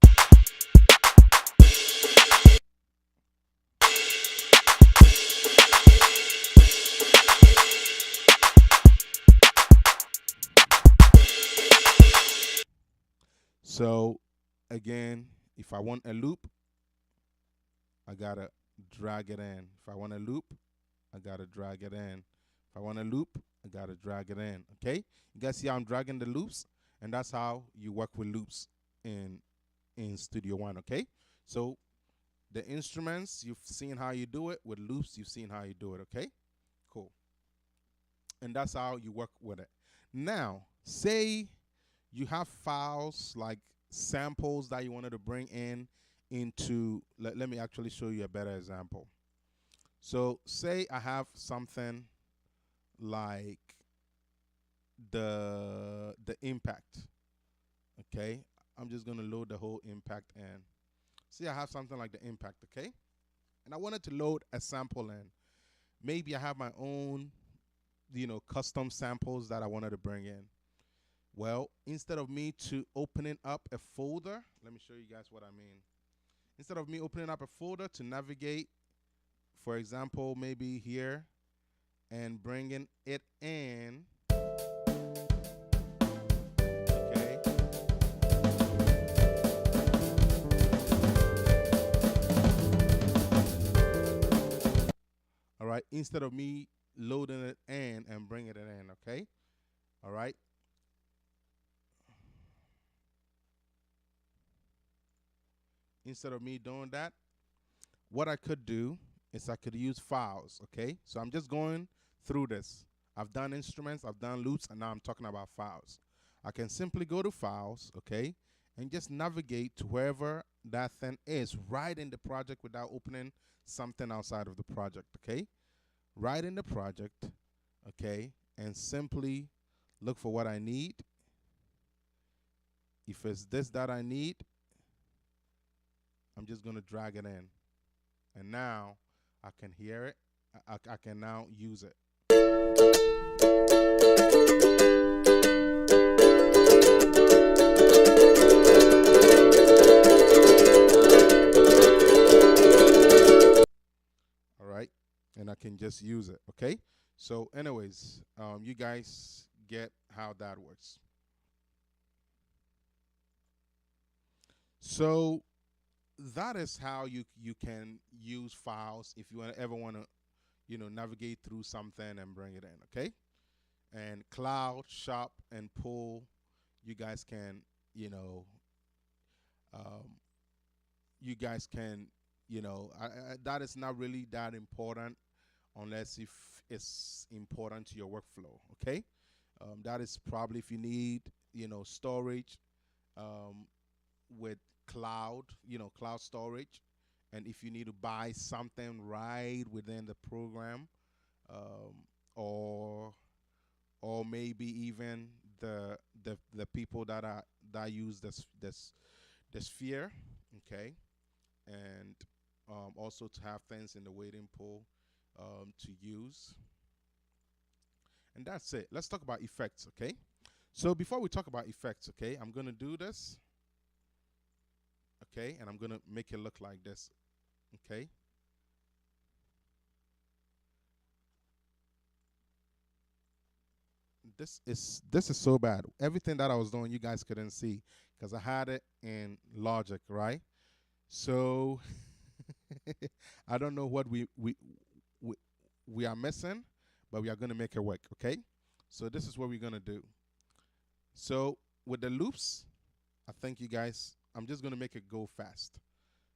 So again, if I want a loop, I gotta drag it in. If I want a loop, I gotta drag it in. If I want a loop, I gotta drag it in. Okay? You guys see how I'm dragging the loops? And that's how you work with loops in Studio One, okay? So the instruments, you've seen how you do it. With loops, you've seen how you do it, okay? Cool. And that's how you work with it. Now, say you have files like samples that you wanted to bring in into, let me actually show you a better example. So say I have something like the impact. Okay, I'm just gonna load the whole impact in. See, I have something like the impact, okay? And I wanted to load a sample in. Maybe I have my own, custom samples that I wanted to bring in. Well, instead of me to opening up a folder, let me show you guys what I mean. Instead of me opening up a folder to navigate, for example, maybe here, and bringing it in, okay. All right, instead of me loading it in and bringing it in, okay. All right. Instead of me doing that, what I could do is I could use files, okay? So I'm just going through this. I've done instruments, I've done loops, and now I'm talking about files. I can simply go to files, okay, and just navigate to wherever that thing is right in the project without opening something outside of the project, okay? Right in the project, okay, and simply look for what I need, If it's this that I need, I'm just gonna drag it in, and now I can hear it. I can now use it. All right, and I can just use it. Okay. So, anyways, you guys get how that works. So that is how you can use files if you ever want to navigate through something and bring it in. Okay. And cloud, shop, and pull, you guys can you know um, you guys can that is not really that important unless if it's important to your workflow. Okay. That is probably if you need storage um, with cloud, cloud storage, and if you need to buy something right within the program, um, or maybe even the people that use the sphere. Okay. And also to have things in the waiting pool to use. And that's it. Let's talk about effects. Okay. So before we talk about effects, okay, I'm gonna do this. Okay, and I'm gonna make it look like this. Okay. This is so bad. Everything that I was doing, you guys couldn't see because I had it in Logic, right? So I don't know what we we are missing, but we are gonna make it work. Okay. So this is what we're gonna do. So with the loops, I think you guys, I'm just gonna make it go fast.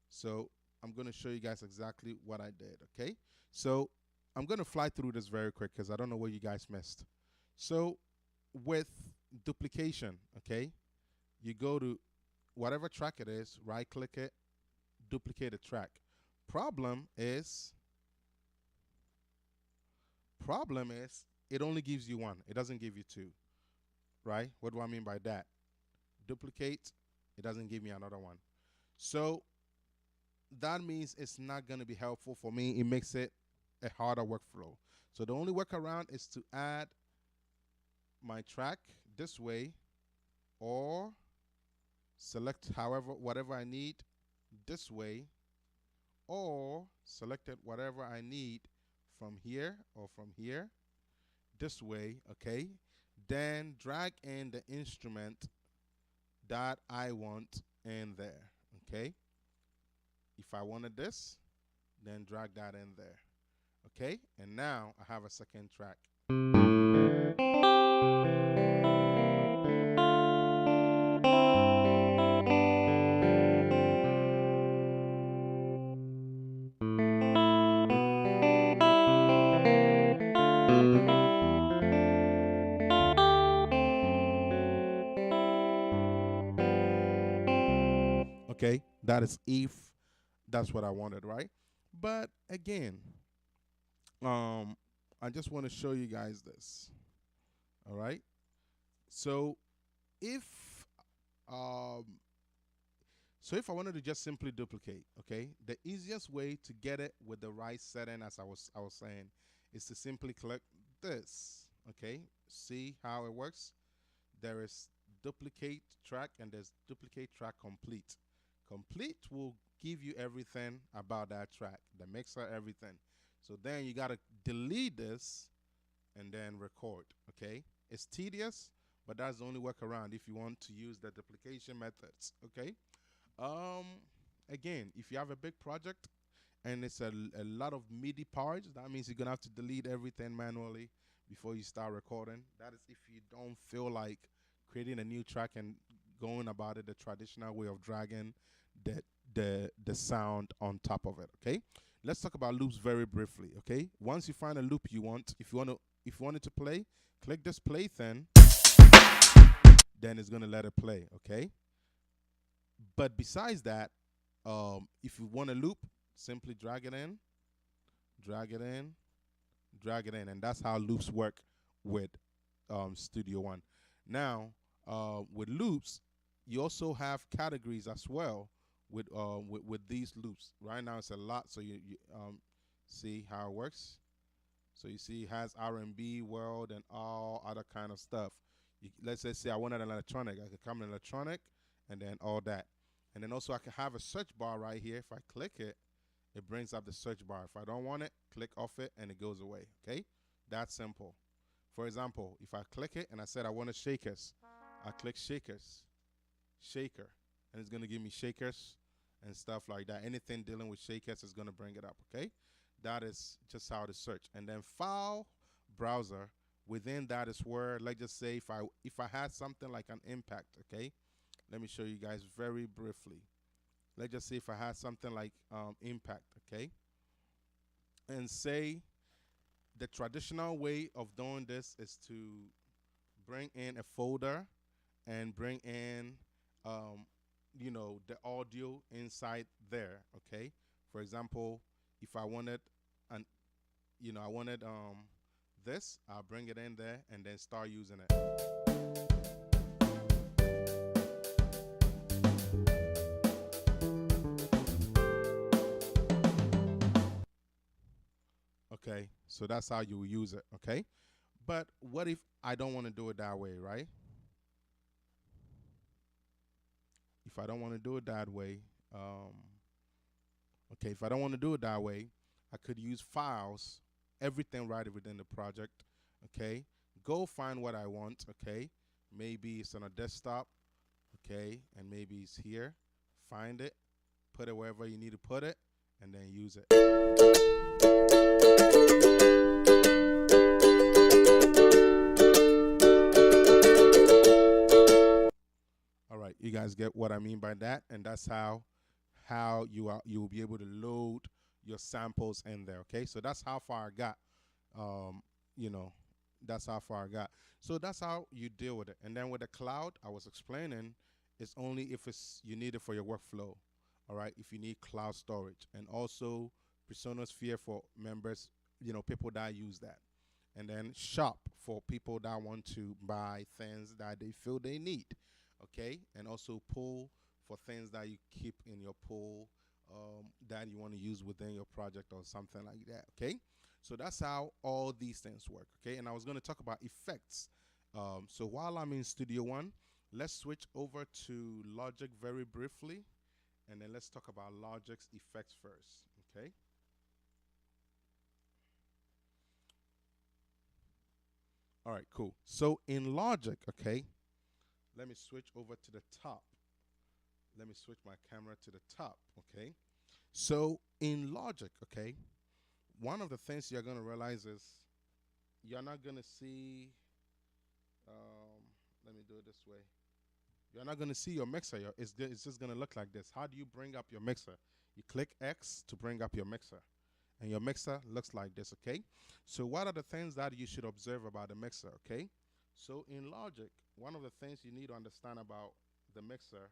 So I'm gonna show you guys exactly what I did. Okay. So I'm gonna fly through this very quick because I don't know what you guys missed. So with duplication, okay, you go to whatever track it is, right click it, duplicate a track. Problem is, problem is, it only gives you one. It doesn't give you two, right? What do I mean by that? Duplicate, it doesn't give me another one. So that means it's not going to be helpful for me. It makes it a harder workflow. So the only workaround is to add my track this way, or select however whatever I need this way, or select it whatever I need from here or from here this way. Okay. Then drag in the instrument that I want in there. Okay. If I wanted this, then drag that in there. Okay. And now I have a second track. Okay. That is if that's what I wanted, right? But again, I just want to show you guys this. All right. So if um if I wanted to just simply duplicate, okay, the easiest way to get it with the right setting, as I was saying, is to simply click this. Okay. See how it works? There is duplicate track and there's duplicate track complete. Complete will give you everything about that track, the mixer, everything. So then you gotta delete this and then record. Okay. It's tedious, but that's the only workaround if you want to use the duplication methods. Okay. Um, Again, if you have a big project and it's a lot of MIDI parts, that means you're gonna have to delete everything manually before you start recording. That is if you don't feel like creating a new track and going about it the traditional way of dragging the the sound on top of it. Okay, let's talk about loops very briefly. Okay, once you find a loop you want, if you want it to play, click this play thing, then it's gonna let it play. Okay, but besides that, if you want a loop, simply drag it in, drag it in, drag it in, and that's how loops work with Studio One. Now, with loops, You also have categories as well with these loops. Right now it's a lot, so you see how it works. So you see it has R&B, world, and all other kind of stuff. Let's just say I wanted an electronic. I could come in electronic and then all that. And then also I can have a search bar right here. If I click it, it brings up the search bar. If I don't want it, click off it and it goes away. Okay? That's simple. For example, if I click it and I said I wanted shakers, I click shakers, shaker, and it's gonna give me shakers and stuff like that. Anything dealing with shakers is gonna bring it up. Okay? That is just how to search. And then file browser, within that is where, let's just say if I had something like an impact, okay? Let me show you guys very briefly. Let's just say if I had something like impact, okay? And say the traditional way of doing this is to bring in a folder and bring in the audio inside there, okay? For example, if I wanted an I wanted this, I'll bring it in there and then start using it. Okay, so that's how you use it, okay? But what if I don't want to do it that way, right? If I don't want to do it that way, okay, if I don't want to do it that way, I could use files, everything right within the project, okay? Go find what I want, okay? Maybe it's on a desktop, okay? And maybe it's here. Find it, put it wherever you need to put it, and then use it. All right, you guys get what I mean by that, and that's how you will be able to load your samples in there. Okay, so that's how far I got. Um, you know, that's how far I got. So that's how you deal with it. And then with the cloud, I was explaining, it's only if you need it for your workflow. All right, if you need cloud storage, and also Personosphere for members, people that use that. And then shop for people that want to buy things that they feel they need. Okay, and also pull for things that you keep in your pool that you want to use within your project or something like that. Okay, so that's how all these things work. Okay, and I was going to talk about effects. So while I'm in Studio One, let's switch over to Logic very briefly, and then let's talk about Logic's effects first. Okay. All right, cool. So in Logic, okay, let me switch over to the top. Let me switch my camera to the top, okay? So in Logic, okay, one of the things you're going to realize is you're not going to see, let me do it this way. You're not going to see your mixer. It's just going to look like this. How do you bring up your mixer? You click X to bring up your mixer. And your mixer looks like this, okay? So what are the things that you should observe about the mixer, okay? So in Logic, one of the things you need to understand about the mixer,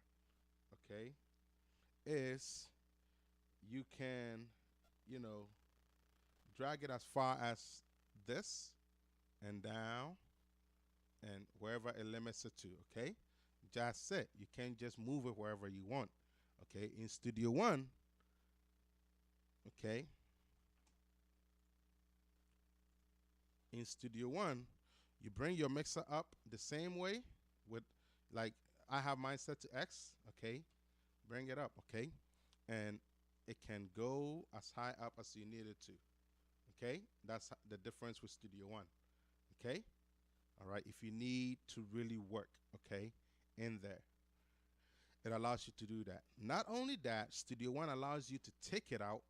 okay, is you can, drag it as far as this and down and wherever it limits it to, okay? Just it. You can't just move it wherever you want, okay? In Studio One, okay? In Studio One, you bring your mixer up the same way with, like, I have mine set to X, okay? Bring it up, okay? And it can go as high up as you need it to, okay? That's the difference with Studio One, okay? All right, if you need to really work, okay, in there, it allows you to do that. Not only that, Studio One allows you to take it out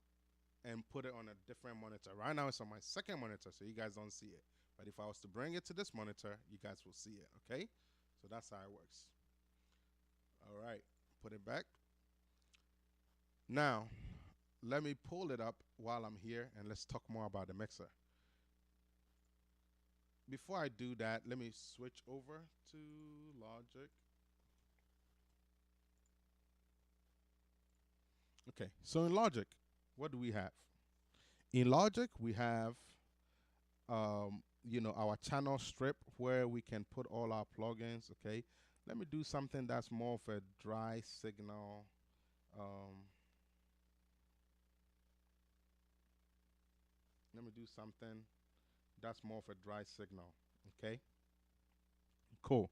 and put it on a different monitor. Right now it's on my second monitor, so you guys don't see it. But if I was to bring it to this monitor, you guys will see it, okay? So that's how it works. All right, put it back. Now, let me pull it up while I'm here, and let's talk more about the mixer. Before I do that, let me switch over to Logic. Okay, so in Logic, what do we have? In Logic, we have, our channel strip where we can put all our plugins, okay? Let me do something that's more of a dry signal. Um, Let me do something that's more of a dry signal. Okay, cool.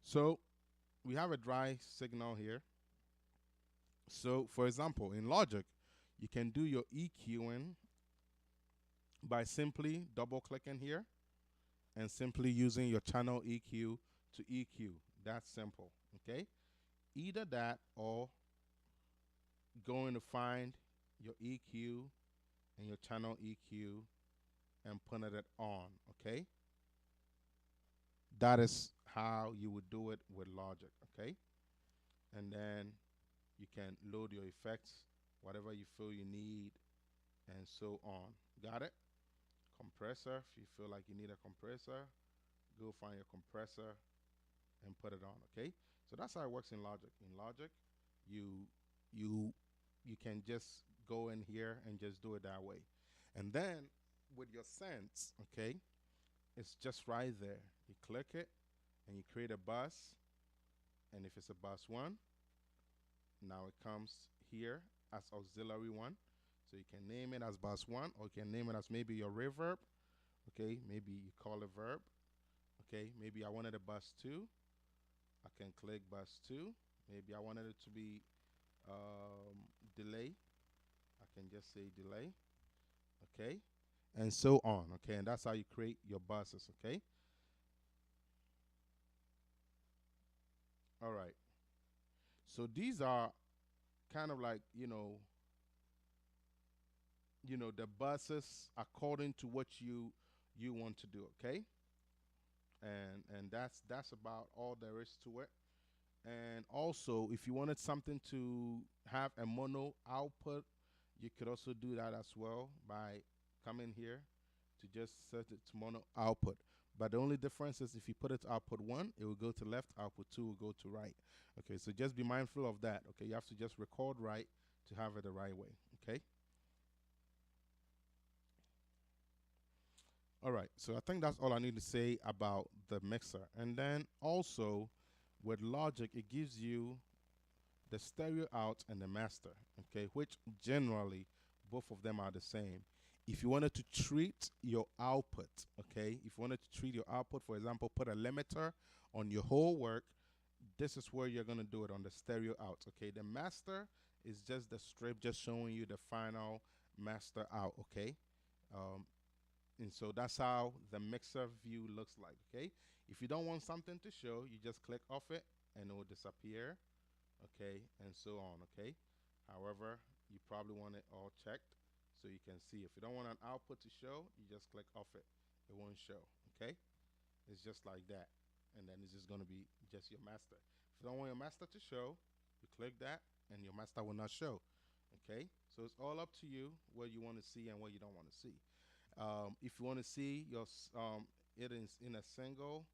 So we have a dry signal here. So for example, in Logic, you can do your EQing by simply double clicking here and simply using your channel EQ to EQ. That's simple. Okay, either that or going to find your EQ and your channel EQ and putting it on. Okay, that is how you would do it with Logic. Okay, and then you can load your effects, whatever you feel you need, and so on. Got it? Compressor, if you feel like you need a compressor, go find your compressor and put it on. Okay, so that's how it works in Logic. In Logic, you you you can just go in here and just do it that way. And then with your sense, okay, it's just right there. You click it and you create a bus. And if it's a bus one, now it comes here as auxiliary one. So you can name it as bus one, or you can name it as maybe your reverb. Okay, maybe you call it verb. Okay, maybe I wanted a bus two. I can click bus two. Maybe I wanted it to be delay. I can just say delay. Okay, and so on. Okay, and that's how you create your buses. Okay, all right. So these are kind of like the buses according to what you want to do. Okay, and that's about all there is to it. And also, if you wanted something to have a mono output, you could also do that as well by coming here to just set it to mono output. But the only difference is if you put it to output one, it will go to left, output two will go to right. Okay, so just be mindful of that. Okay, you have to just record right to have it the right way. Okay. All right, so I think that's all I need to say about the mixer. And then also with Logic, it gives you the stereo out and the master, okay, which generally both of them are the same. If you wanted to treat your output, okay, if you wanted to treat your output, for example, put a limiter on your whole work, this is where you're going to do it on the stereo out, okay. The master is just the strip just showing you the final master out, okay. Um, and so that's how the mixer view looks like, okay. If you don't want something to show, you just click off it and it will disappear, okay, and so on, okay. However, you probably want it all checked so you can see. If you don't want an output to show, you just click off it. It won't show, okay. It's just like that. And then it's just going to be just your master. If you don't want your master to show, you click that and your master will not show, okay. So it's all up to you what you want to see and what you don't want to see. If you want to see your it is in a single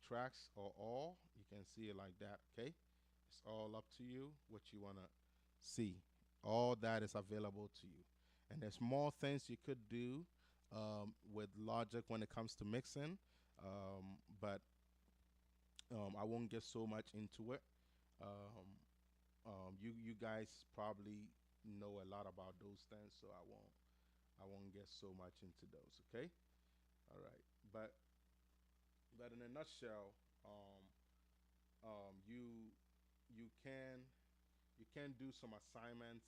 tracks or all, you can see it like that, okay. It's all up to you what you want to see. All that is available to you. And there's more things you could do with Logic when it comes to mixing, but I won't get so much into it. You guys probably know a lot about those things, so I won't get so much into those. Okay, all right. But in a nutshell, you you can do some assignments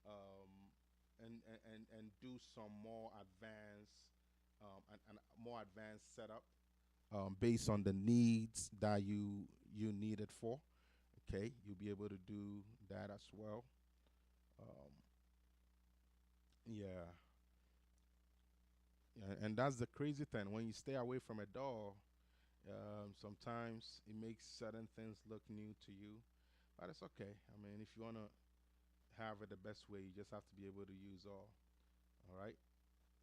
um, and do some more advanced and more advanced setup based on the needs that you need it for. Okay, you'll be able to do that as well. Um, yeah, and that's the crazy thing. When you stay away from a DAW, sometimes it makes certain things look new to you, but it's okay. I mean, if you wanna have it the best way, you just have to be able to use all. All right.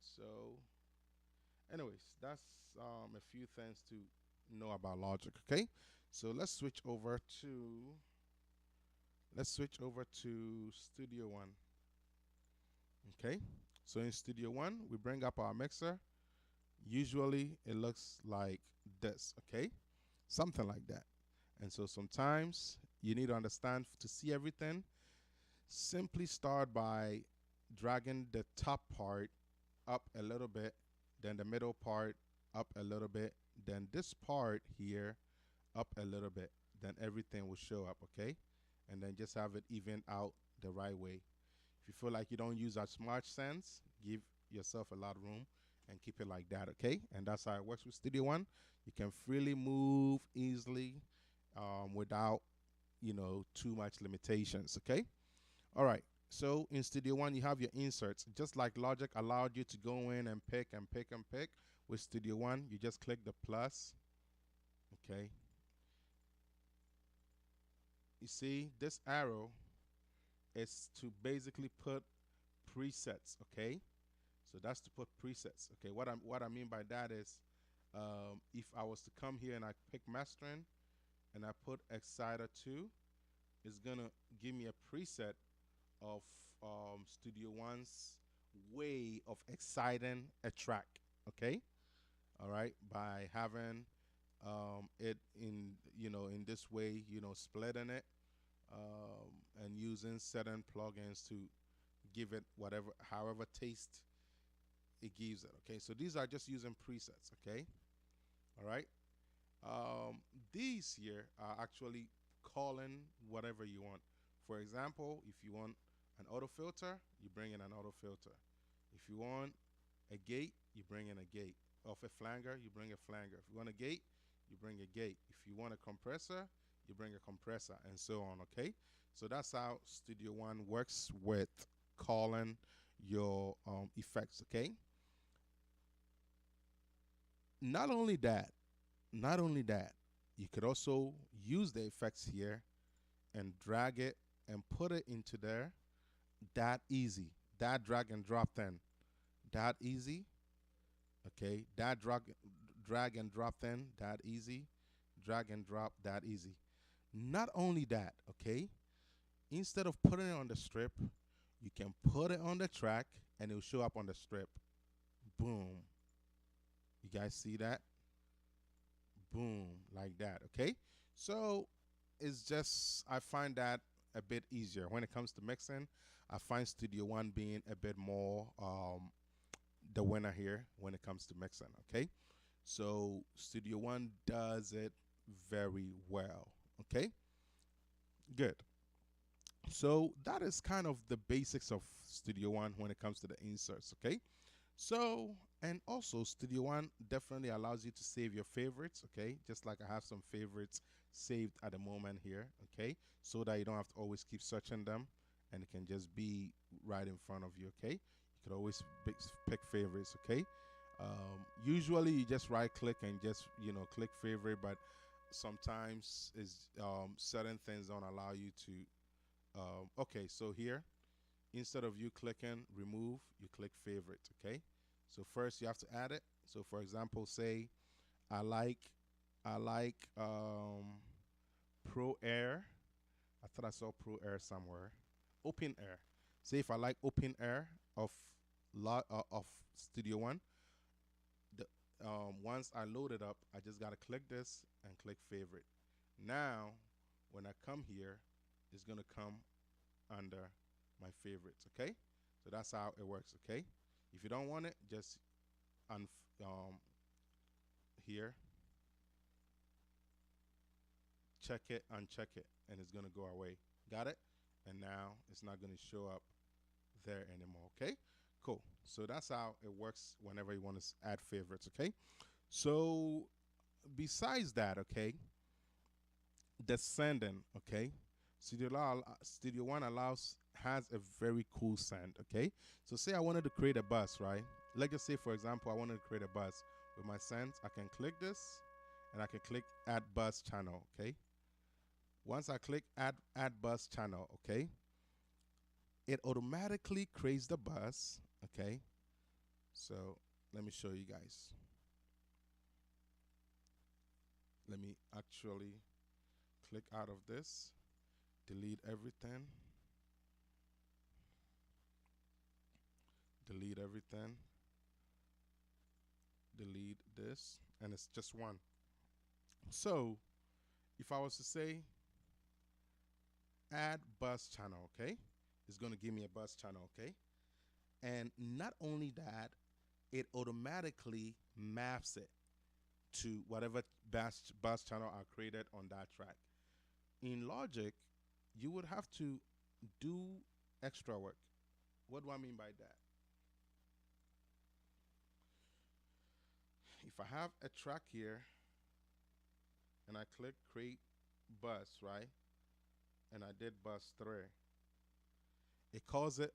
So, anyways, that's a few things to know about Logic. Okay. So let's switch over to Studio One. Okay. So in Studio One, we bring up our mixer. Usually, it looks like this. Okay, something like that. And so sometimes you need to understand to see everything. Simply start by dragging the top part up a little bit, then the middle part up a little bit, then this part here up a little bit. Then everything will show up, okay? And then just have it even out the right way. If you feel like you don't use as much sense, give yourself a lot of room and keep it like that, okay? And that's how it works with Studio One. You can freely move easily without, too much limitations, okay? All right. So in Studio One, you have your inserts. Just like Logic allowed you to go in and pick and pick and pick, with Studio One, you just click the plus, okay? You see, this arrow is to basically put presets, okay? So that's to put presets, okay? What I mean by that is, if I was to come here and I pick mastering and I put Exciter 2, it's gonna give me a preset of Studio One's way of exciting a track, okay? All right, by having it in this way, splitting it and using certain plugins to give it however taste it gives it. Okay, so these are just using presets. Okay, all right. These here are actually calling whatever you want. For example, if you want an auto filter, you bring in an auto filter. If you want a gate, you bring in a gate. Of a flanger, you bring a flanger. If you want a gate, you bring a gate. If you want a compressor, you bring a compressor, and so on, okay? So that's how Studio One works with calling your effects, okay? Not only that, you could also use the effects here and drag it and put it into there that easy. That drag and drop thing, that easy, okay? That drag and drop thing, that easy. Drag and drop, that easy. Not only that, okay? Instead of putting it on the strip, you can put it on the track and it will show up on the strip. Boom. You guys see that? Boom, like that, okay? So it's just, I find that a bit easier. When it comes to mixing, I find Studio One being a bit more the winner here when it comes to mixing, okay? So Studio One does it very well, okay? Good. So that is kind of the basics of Studio One when it comes to the inserts, okay? So, and also Studio One definitely allows you to save your favorites, okay? Just like I have some favorites saved at the moment here, okay? So that you don't have to always keep searching them and it can just be right in front of you, okay? You could always pick favorites, okay? Usually you just right click and just, click favorite, but sometimes is certain things don't allow you to. Okay, so here, instead of you clicking remove, you click favorite, okay? So first you have to add it. So for example, say I like Pro Air. I thought I saw Pro Air somewhere. Open Air. Say if I like Open Air of Studio One, the once I load it up, I just gotta click this and click favorite. Now, when I come here, it's gonna come under my favorites, okay? So that's how it works, okay? If you don't want it, just here, check it, uncheck it, and it's gonna go away. Got it? And now it's not gonna show up there anymore, okay? Cool. So that's how it works whenever you want to add favorites, okay? So besides that, okay, descending, okay, Studio One has a very cool sound, okay? So say I wanted to create a bus, right? Let's just say, for example, I wanted to create a bus with my sounds. I can click this and I can click add bus channel, okay? Once I click add bus channel, okay, it automatically creates the bus, okay? So let me show you guys. Let me actually click out of this, delete everything, delete everything, delete this, and it's just one. So If I was to say add bus channel, okay, it's going to give me a bus channel, okay? And not only that, it automatically maps it to whatever bus channel are created on that track. In Logic, you would have to do extra work. What do I mean by that? If I have a track here and I click create bus, right? And I did bus 3, it calls it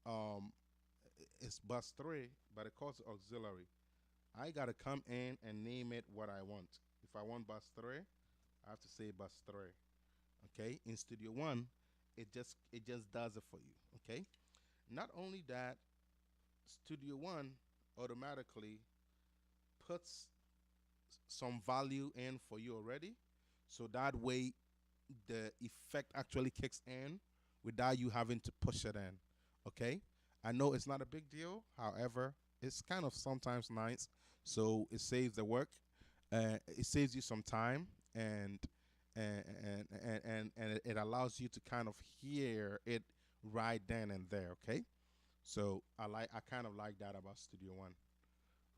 um it's bus 3, but it calls it auxiliary. I gotta come in and name it what I want. If I want bus 3, I have to say bus 3. Okay? In Studio One, it just does it for you. Okay? Not only that, Studio One automatically puts some value in for you already. So that way the effect actually kicks in without you having to push it in. Okay? I know it's not a big deal. However, it's kind of sometimes nice. So it saves the work. It saves you some time, and it allows you to kind of hear it right then and there. Okay? So I kind of like that about Studio One,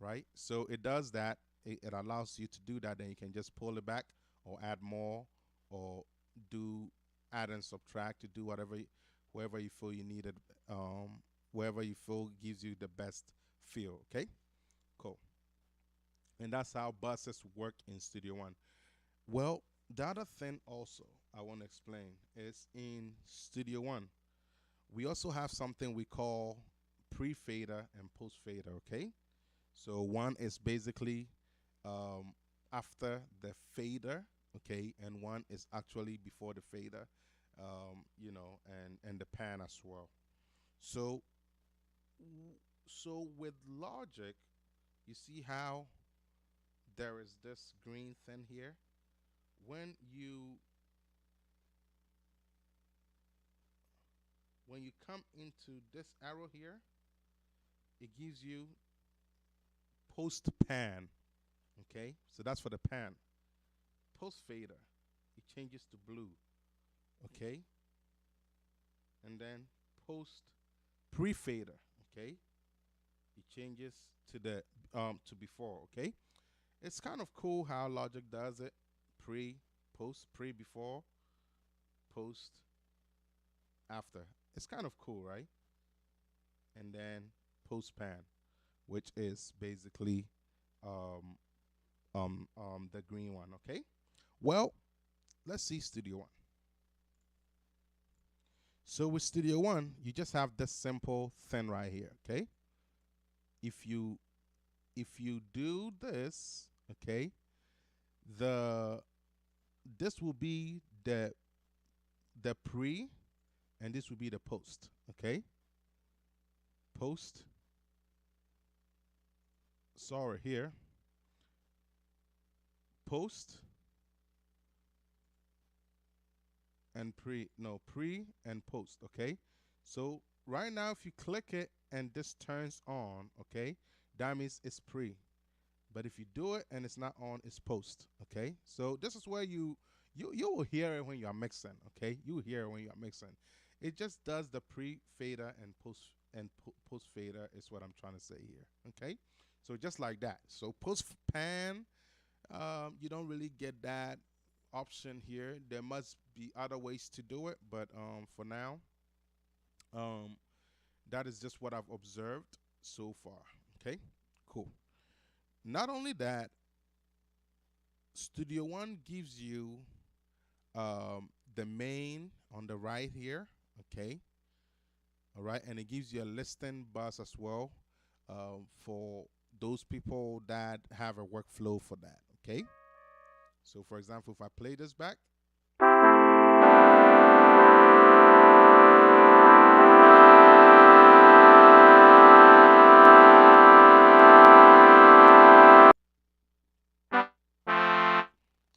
right? So it does that. It allows you to do that. Then you can just pull it back or add more, or do add and subtract to do wherever you feel you need it, wherever you feel gives you the best feel. Okay, cool. And that's how buses work in Studio One. Well, the other thing also I want to explain is in Studio One, we also have something we call pre-fader and post-fader. Okay, so one is basically after the fader, okay, and one is actually before the fader, and the pan as well. So so with Logic, you see how there is this green thing here. When you when you come into this arrow here, it gives you post pan. Okay, so that's for the pan. Post fader, it changes to blue. Okay, and then post pre fader. Okay, it changes to the to before. Okay, it's kind of cool how Logic does it. Pre, post, pre before, post after. It's kind of cool, right? And then post pan, which is basically um the green one. Okay, well, let's see Studio One. So with Studio One, you just have this simple thing right here. Okay, if you do this, okay, the this will be the pre, and this will be the post. Okay, post. Sorry, here. Post and pre. No, pre and post. Okay, so right now, if you click it and this turns on, okay, that means it's pre. But if you do it and it's not on, it's post. Okay, so this is where you will hear it when you are mixing. Okay, you will hear it when you are mixing. It just does the pre fader and post fader is what I'm trying to say here. Okay, so just like that. So post pan, you don't really get that option here. There must be other ways to do it, but for now, um, that is just what I've observed so far. Okay, cool. Not only that, Studio One gives you the main on the right here, okay, all right, and it gives you a listing bus as well for those people that have a workflow for that, okay. So, for example, if I play this back,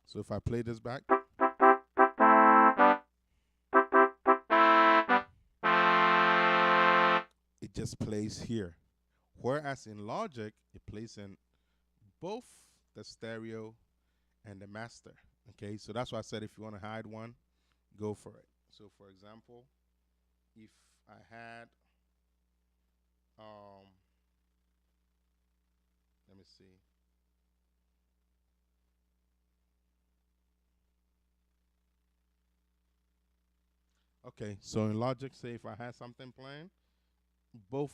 so if I play this back, it just plays here. Whereas in Logic, it plays in both the stereo and the master. Okay, so that's why I said if you want to hide one, go for it. So for example, if I had um let me see. Okay, so in Logic, say if I had something playing, both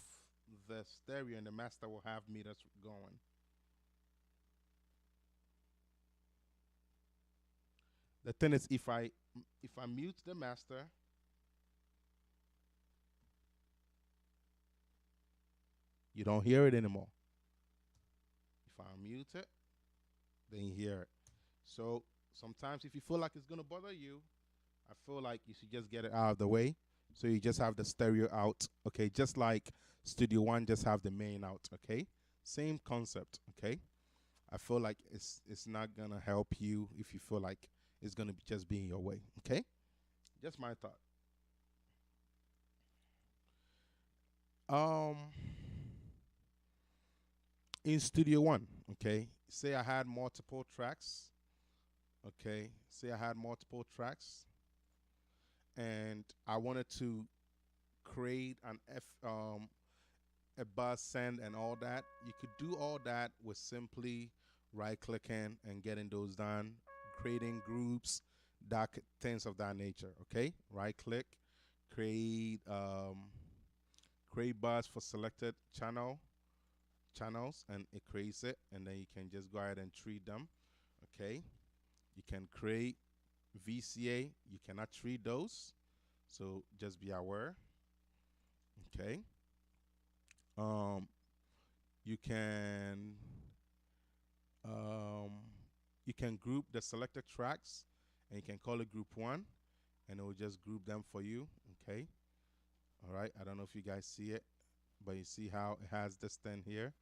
the stereo and the master will have meters going. The thing is, if I mute the master, you don't hear it anymore. If I mute it, then you hear it. So sometimes if you feel like it's gonna bother you, I feel like you should just get it out of the way. So you just have the stereo out, okay? Just like Studio One, just have the main out, okay? Same concept, okay? I feel like it's not gonna help you if you feel like it's gonna be just be in your way, okay? Just my thought. Um, in Studio One, okay? Say I had multiple tracks, okay? Say I had multiple tracks, and I wanted to create a bus send and all that. You could do all that with simply right clicking and getting those done, creating groups, things of that nature. Okay, right click, create create bus for selected channels, and it creates it, and then you can just go ahead and treat them. Okay, you can create VCA. You cannot treat those, so just be aware. Okay. Um, you can um, you can group the selected tracks, and you can call it group one, and it will just group them for you. Okay. All right. I don't know if you guys see it, but you see how it has this thing here.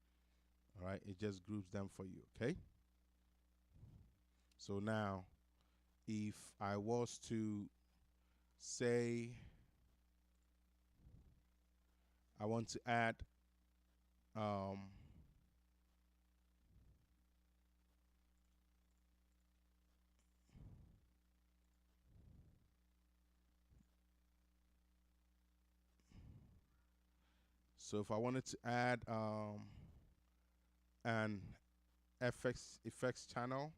All right. It just groups them for you. Okay. So now, if I was to say I want to add um, so if I wanted to add an effects channel,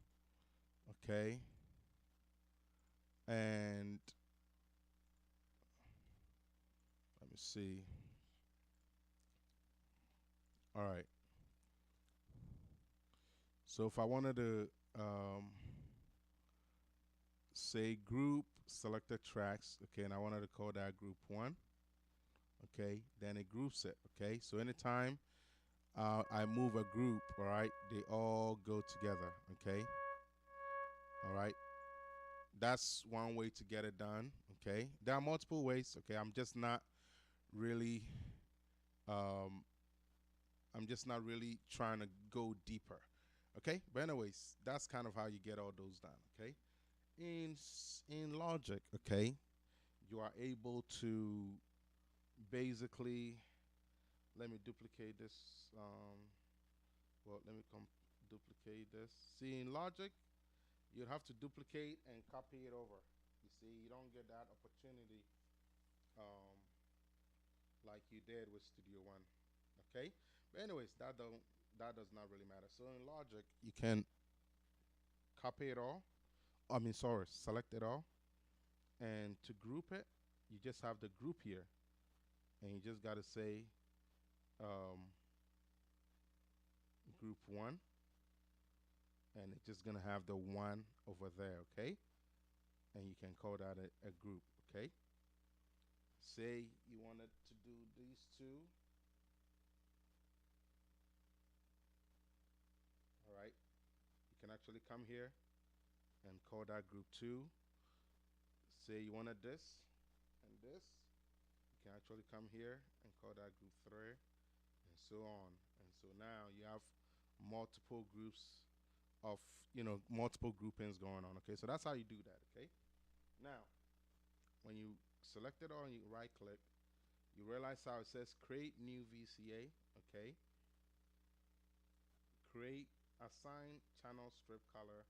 okay, and let me see. All right. So if I wanted to say group selected tracks, okay, and I wanted to call that group one, okay, then it groups it, okay. So anytime I move a group, all right, they all go together, okay. All right. That's one way to get it done, okay. There are multiple ways, okay. Really um I'm just not really trying to go deeper. Okay? But anyways, that's kind of how you get all those done, okay? In Logic, okay, you are able to basically let me duplicate this let me duplicate this. See, in Logic, you'd have to duplicate and copy it over. You see, you don't get that opportunity um, like you did with Studio One. Okay? But anyways, that does not really matter. So in Logic, you can copy it all. I mean, sorry, select it all, and to group it, you just have the group here, and you just gotta say um, group one, and it's just gonna have the one over there, okay? And you can call that a group, okay? Say you wanted to do these two, all right? You can actually come here and call that group two. Say you wanted this and this, you can actually come here and call that group three, and so on. And so now you have multiple groups of, multiple groupings going on. Okay, so that's how you do that. Okay, now when you select it all and you right click, you realize how it says create new VCA. Okay, create assign channel strip color.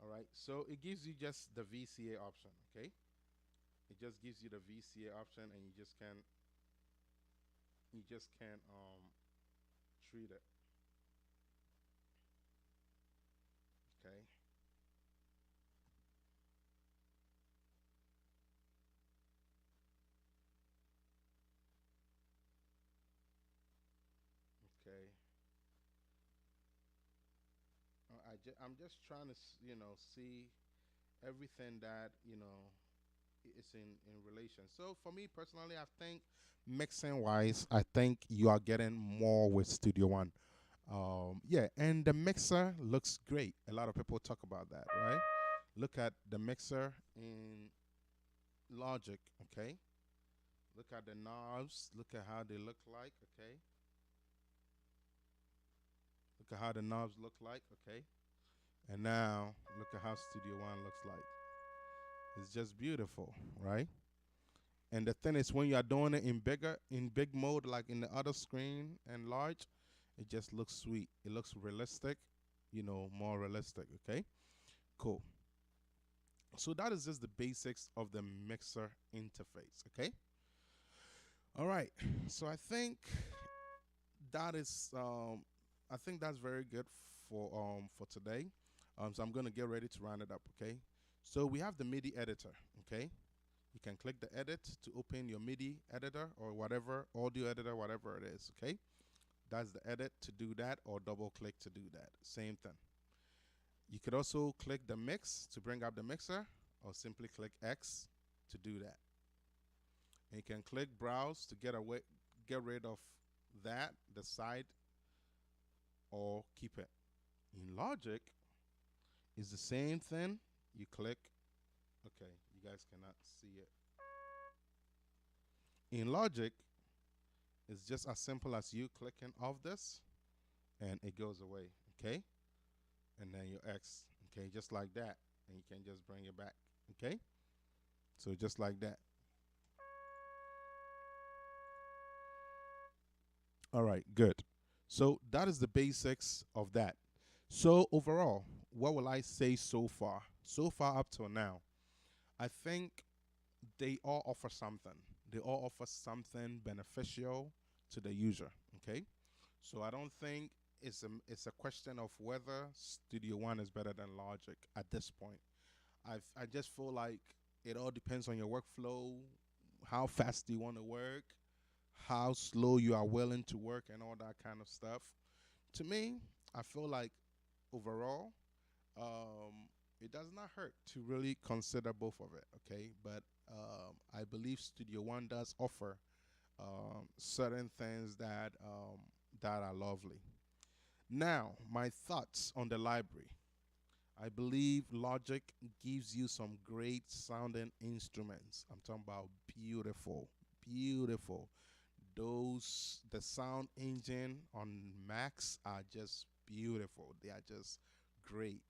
All right. So it gives you just the VCA option. Okay. It just gives you the VCA option, and you just can't treat it. Okay. Okay. I'm just trying to see everything that is in relation. So for me personally, I think mixing wise, I think you are getting more with Studio One. Yeah, and the mixer looks great. A lot of people talk about that, right? Look at the mixer in Logic, okay? Look at the knobs. Look at how they look like, okay? Look at how the knobs look like, okay? And now look at how Studio One looks like. It's just beautiful, right? And the thing is, when you are doing it in big mode, like in the other screen and large, it just looks sweet. It looks realistic, more realistic. Okay, cool. So that is just the basics of the mixer interface. Okay, all right. So that is, I think that's very good for today. So I'm gonna get ready to round it up. Okay, so we have the MIDI editor. Okay, you can click the edit to open your MIDI editor or whatever, audio editor, whatever it is, okay? That's the edit to do that, or double click to do that. Same thing. You could also click the mix to bring up the mixer, or simply click X to do that. And you can click browse to get rid of that, the side, or keep it. In Logic, it's the same thing. You click, okay, you guys cannot see it. In Logic, it's just as simple as you clicking off this and it goes away, okay? And then your X, okay, just like that. And you can just bring it back, okay? So just like that. All right, good. So that is the basics of that. So overall, what will I say so far? So far up till now, I think they all offer something. They all offer something beneficial to the user. Okay, so I don't think it's a question of whether Studio One is better than Logic at this point. I just feel like it all depends on your workflow, how fast do you want to work, how slow you are willing to work, and all that kind of stuff. To me, I feel like overall, it does not hurt to really consider both of it, okay? But I believe Studio One does offer certain things that are lovely. Now, my thoughts on the library. I believe Logic gives you some great sounding instruments. I'm talking about beautiful, beautiful. The sound engine on Macs are just beautiful. They are just great.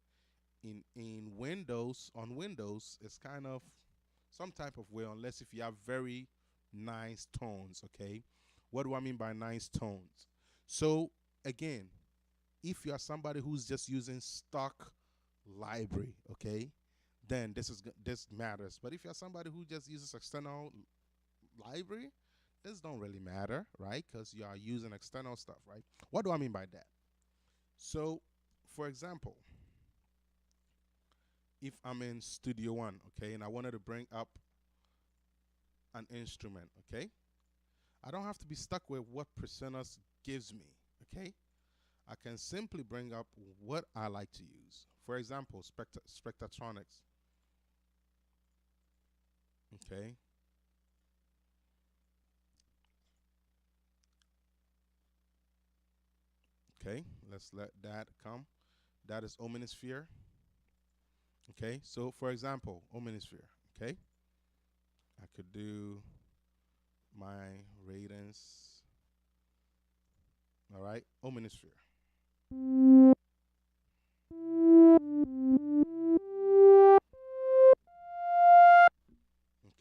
In Windows, on Windows, it's kind of some type of way, unless if you have very nice tones. Okay, what do I mean by nice tones? So again, if you are somebody who's just using stock library, okay, then this matters. But if you're somebody who just uses external library, this don't really matter, right? Because you are using external stuff, right? What do I mean by that? So, for example, if I'm in Studio One, okay, and I wanted to bring up an instrument, okay, I don't have to be stuck with what Presonus gives me, okay? I can simply bring up what I like to use. For example, Spectratronics, okay? Okay, let's let that come. That is Omnisphere. Okay, so for example, Omnisphere, okay? I could do my ratings. All right, Omnisphere.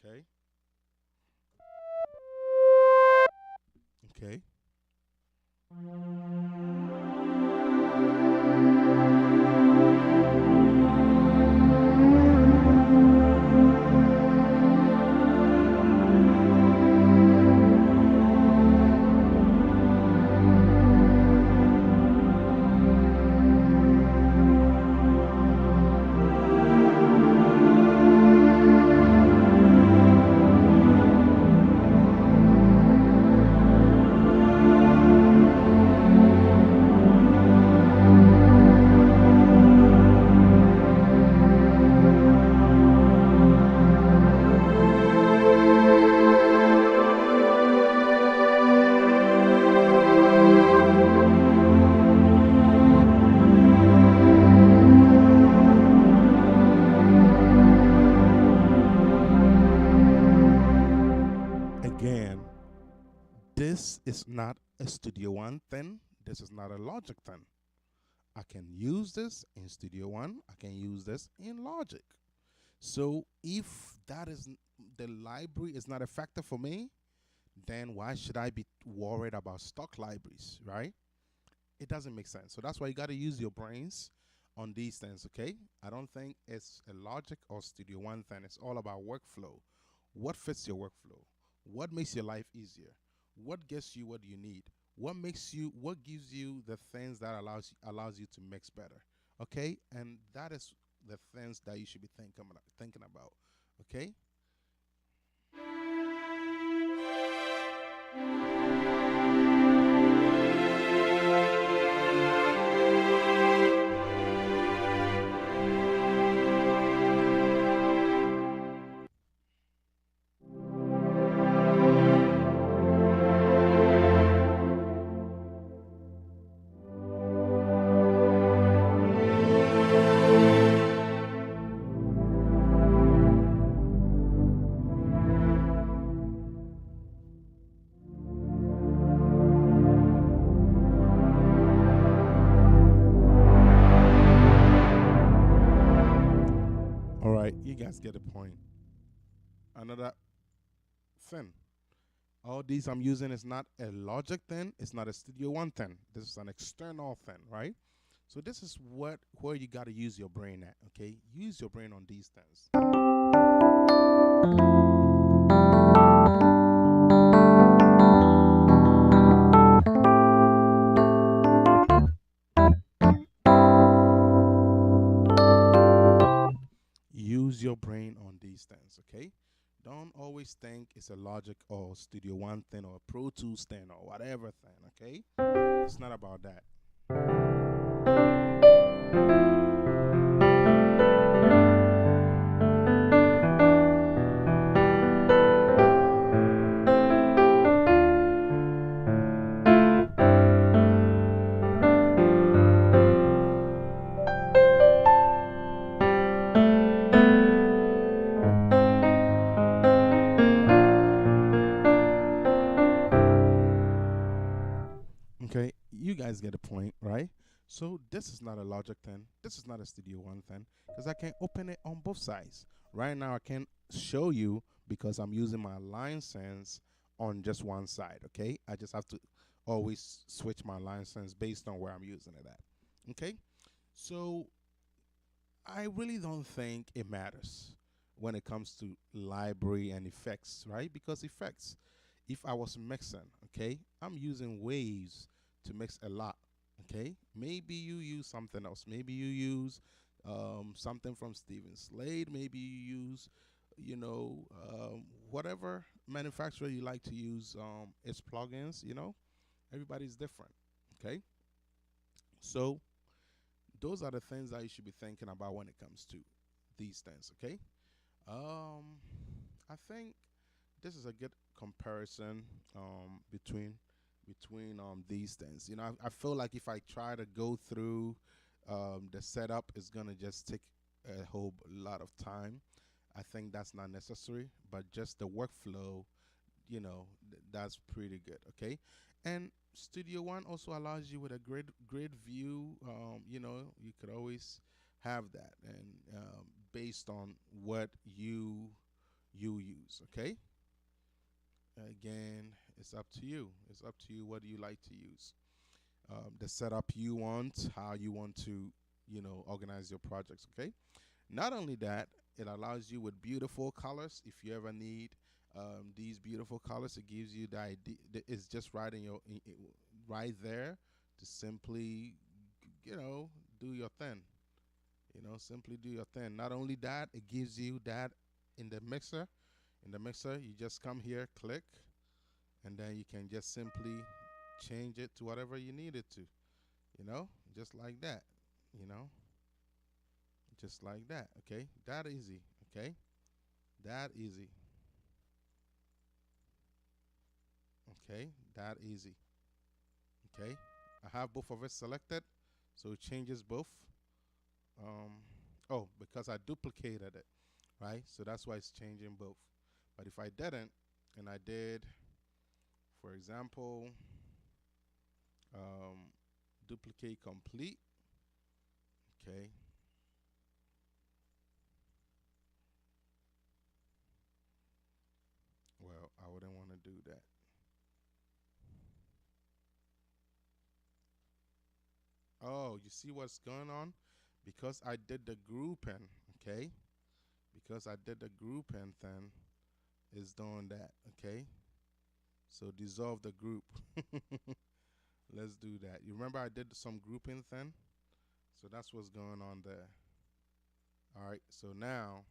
Okay. Okay. again, this is not a Studio One thing. This is not a Logic thing. I can use this in Studio One. I can use this in Logic. So if that is the library is not a factor for me, then why should I be worried about stock libraries, right? It doesn't make sense. So that's why you got to use your brains on these things, okay? I don't think it's a Logic or Studio One thing. It's all about workflow. What fits your workflow? What makes your life easier? What gets you what you need? What gives you the things that allows you to mix better, okay? And that is the things that you should be thinking about, okay? All right, you guys get the point. Another thing. All these I'm using is not a Logic thing. It's not a Studio One thing. This is an external thing, right? So this is where you got to use your brain at, okay? Use your brain on these things. Use your brain on these things, okay? Don't always think it's a Logic or Studio One thing or a Pro Tools thing or whatever thing, okay? It's not about that. Okay, you guys get the point, right? So this is not a Logic thing. This is not a Studio One thing because I can open it on both sides. Right now, I can show you because I'm using my line sense on just one side. Okay, I just have to always switch my line sense based on where I'm using it at. Okay, so I really don't think it matters when it comes to library and effects, right? Because effects, if I was mixing, okay, I'm using waves to mix a lot, okay? Maybe you use something else. Maybe you use something from Steven Slade. Maybe you use, whatever manufacturer you like to use its plugins, everybody's different, okay? So those are the things that you should be thinking about when it comes to these things, okay? Um, I think this is a good comparison between these things. I feel like if I try to go through the setup, it's gonna just take a whole lot of time. I think that's not necessary, but just the workflow, that's pretty good. Okay, and Studio One also allows you with a great view. You could always have that, and based on what you use. Okay. Again, it's up to you. It's up to you what do you like to use. The setup you want, how you want to, organize your projects. Okay. Not only that, it allows you with beautiful colors. If you ever need these beautiful colors, it gives you the idea. It's just right in right there to simply, do your thing. Simply do your thing. Not only that, it gives you that in the mixer. In the mixer, you just come here, click, and then you can just simply change it to whatever you need it to, just like that, you know, just like that, okay? That easy, okay? That easy, okay? That easy, okay? I have both of it selected, so it changes both. Um, because I duplicated it, right? So that's why it's changing both. But if I didn't, and I did, for example, um, duplicate complete. Okay. Well, I wouldn't want to do that. Oh, you see what's going on? Because I did the grouping, okay? Because I did the grouping thing, is doing that, okay? So dissolve the group. Let's do that. You remember I did some grouping thing? So that's what's going on there. All right. So now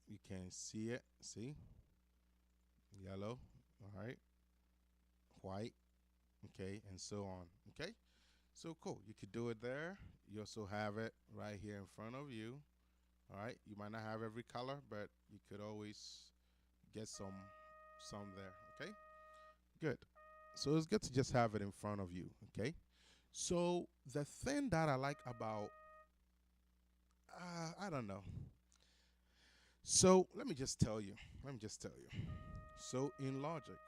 you can see it. See? Yellow. All right. White. Okay. And so on. Okay. So cool. You could do it there. You also have it right here in front of you. All right. You might not have every color, but you could always get some there. Okay. Good. So it's good to just have it in front of you. Okay. So the thing that I like about I don't know. So let me just tell you. Let me just tell you. So in Logic,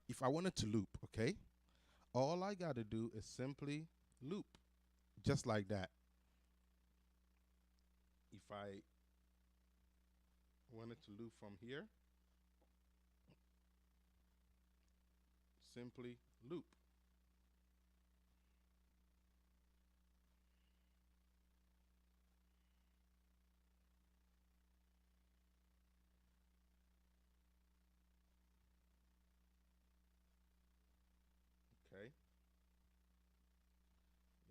if I wanted to loop, okay, all I got to do is simply loop, just like that. If I wanted to loop from here, simply loop. Okay.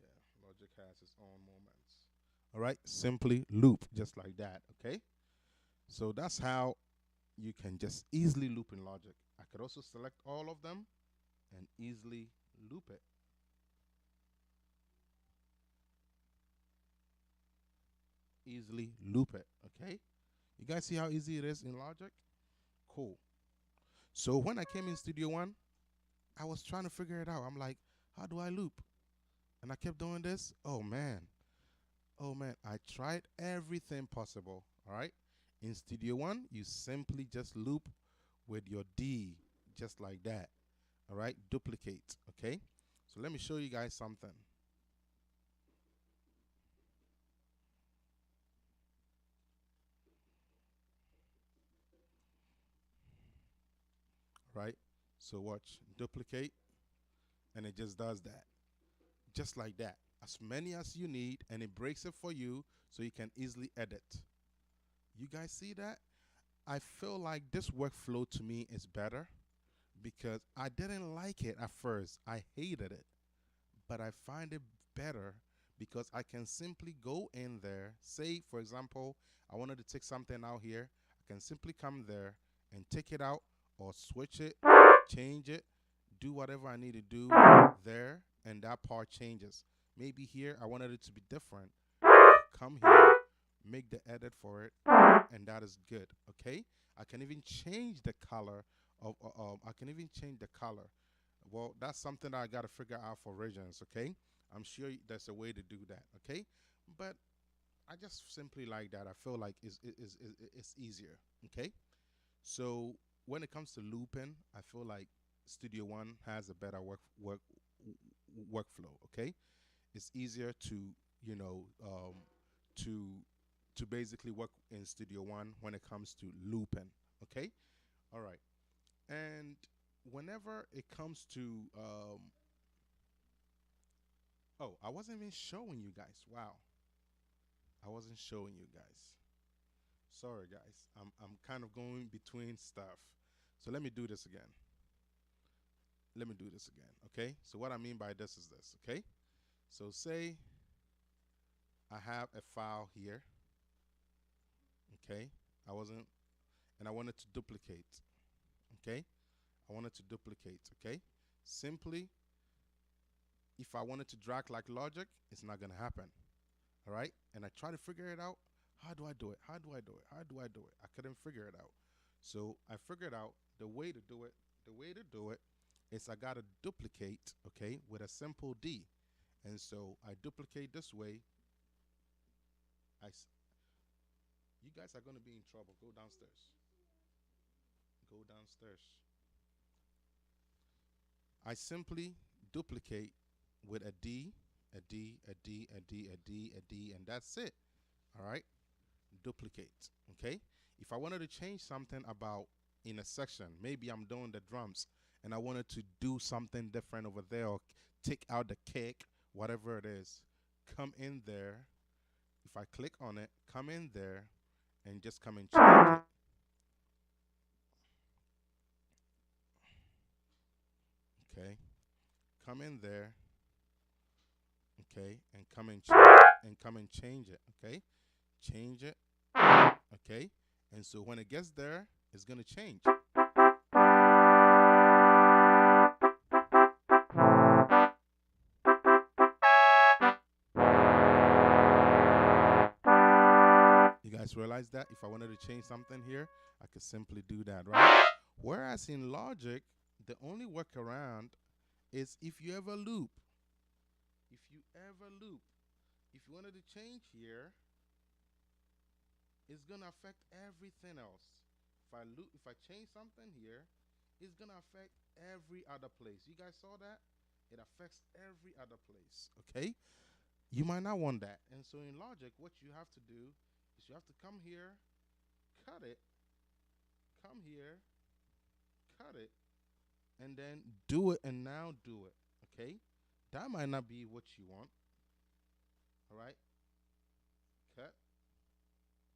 Yeah, Logic has its own moments. All right, simply loop, just like that. Okay. So that's how you can just easily loop in Logic. I could also select all of them and easily loop it. Easily loop it. Okay. You guys see how easy it is in Logic? Cool. So when I came in Studio One, I was trying to figure it out. I'm like, how do I loop? And I kept doing this. Oh man. Oh man. I tried everything possible. All right. In Studio One, you simply just loop with your D, just like that. All right. Duplicate. Okay. So let me show you guys something. Right. So watch. Duplicate. And it just does that. Just like that. As many as you need, and it breaks it for you so you can easily edit. You guys see that? I feel like this workflow to me is better because I didn't like it at first. I hated it, but I find it better because I can simply go in there. Say, for example, I wanted to take something out here. I can simply come there and take it out or switch it, change it, do whatever I need to do there, and that part changes. Maybe here I wanted it to be different. Come here, make the edit for it, and that is good. Okay, I can even change the color of. I can even change the color. Well, that's something that I got to figure out for regions. Okay, I'm sure there's a way to do that. Okay, but I just simply like that. I feel like it's easier. Okay, so when it comes to looping, I feel like Studio One has a better workflow. Okay, it's easier to you know to basically work in Studio One when it comes to looping. Okay, all right. And whenever it comes to oh, I wasn't even showing you guys. Wow, I wasn't showing you guys. Sorry, guys. I'm kind of going between stuff. So let me do this again. Let me do this again. Okay. So what I mean by this is this. Okay. So say I have a file here. Okay. I wasn't, and I wanted to duplicate. Okay. I wanted to duplicate. Okay. Simply, if I wanted to drag like Logic, it's not gonna happen. All right. And I try to figure it out. How do I do it? How do I do it? How do I do it? I couldn't figure it out. So I figured out the way to do it. The way to do it is I gotta duplicate. Okay, with a simple D. And so I duplicate this way. I guys are going to be in trouble. Go downstairs. Go downstairs. I simply duplicate with a D, a D, a D, a D, a D, a D, and that's it. All right? Duplicate. Okay? If I wanted to change something about in a section, maybe I'm doing the drums and I wanted to do something different over there or take out the kick, whatever it is, come in there. If I click on it, come in there and just come and change it. Okay? Come in there, okay, and come and change it, okay? Change it, okay? And so when it gets there, it's gonna change. You guys realize that if I wanted to change something here, I could simply do that, right? Whereas in Logic, the only workaround is if you ever loop. If you ever loop, if you wanted to change here, it's gonna affect everything else. If I change something here, it's gonna affect every other place. You guys saw that? It affects every other place. Okay? You might not want that. And so in Logic, what you have to do is you have to come here, cut it, come here, cut it, and then do it and now do it. Okay? That might not be what you want. All right? Cut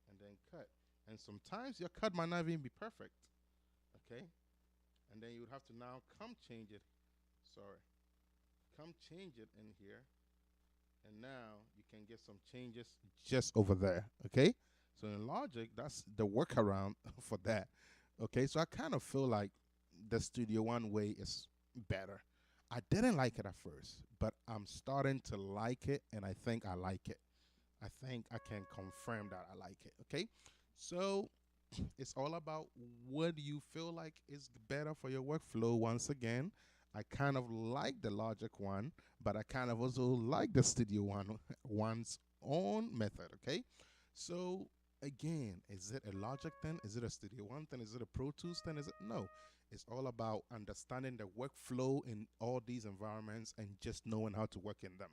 and then cut. And sometimes your cut might not even be perfect. Okay? And then you would have to now come change it. Sorry. Come change it in here. And now you can get some changes just over there. Okay? So in Logic, that's the workaround for that. Okay? So I kind of feel like the Studio One way is better. I didn't like it at first, but I'm starting to like it, and I think I like it. I think I can confirm that I like it. Okay? So it's all about what do you feel like is better for your workflow. Once again, I kind of like the Logic one, but I kind of also like the Studio one's own method. Okay, so again, is it a Logic thing? Is it a Studio One thing? Is it a Pro Tools thing? Is it no? It's all about understanding the workflow in all these environments and just knowing how to work in them.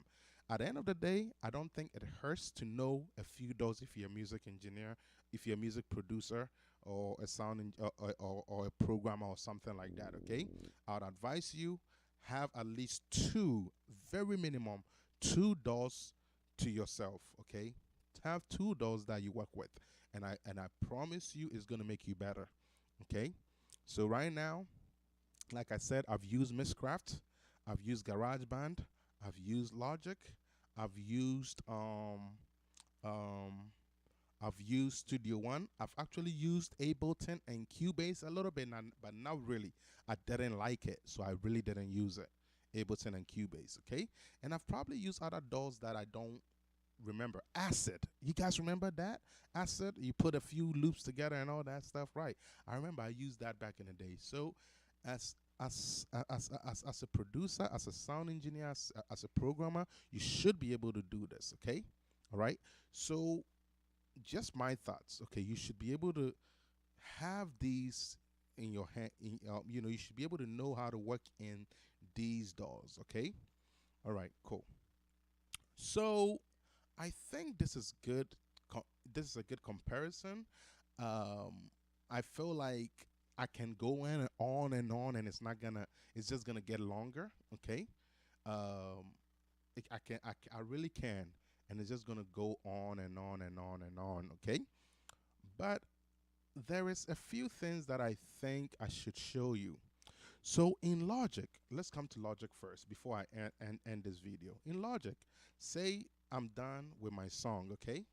At the end of the day, I don't think it hurts to know a few DAWs if you're a music engineer, if you're a music producer, or a or a programmer or something like that. Okay, I'd advise you have at least two, very minimum, two DAWs to yourself. Okay, have two DAWs that you work with, and I promise you, it's gonna make you better. Okay, so right now, like I said, I've used Mixcraft, I've used GarageBand, I've used Logic, I've used um I've used Studio One. I've actually used Ableton and Cubase a little bit, but not really. I didn't like it, so I really didn't use it. Ableton and Cubase, okay? And I've probably used other DAWs that I don't remember. Acid. You guys remember that? Acid, you put a few loops together and all that stuff, right? I remember I used that back in the day. So as a producer, as a sound engineer, as a programmer, you should be able to do this, okay? All right? So just my thoughts. Okay, you should be able to have these in your hand. You should be able to know how to work in these DAWs. Okay, all right, cool. So I think this is good. This is a good comparison. I feel like I can go in and on, and it's not gonna. It's just gonna get longer. Okay. Um, I can. I really can, and it's just gonna go on and on and on and on. Okay. But there is a few things that I think I should show you. So in Logic, let's come to Logic first before I end this video. In Logic, say I'm done with my song, okay?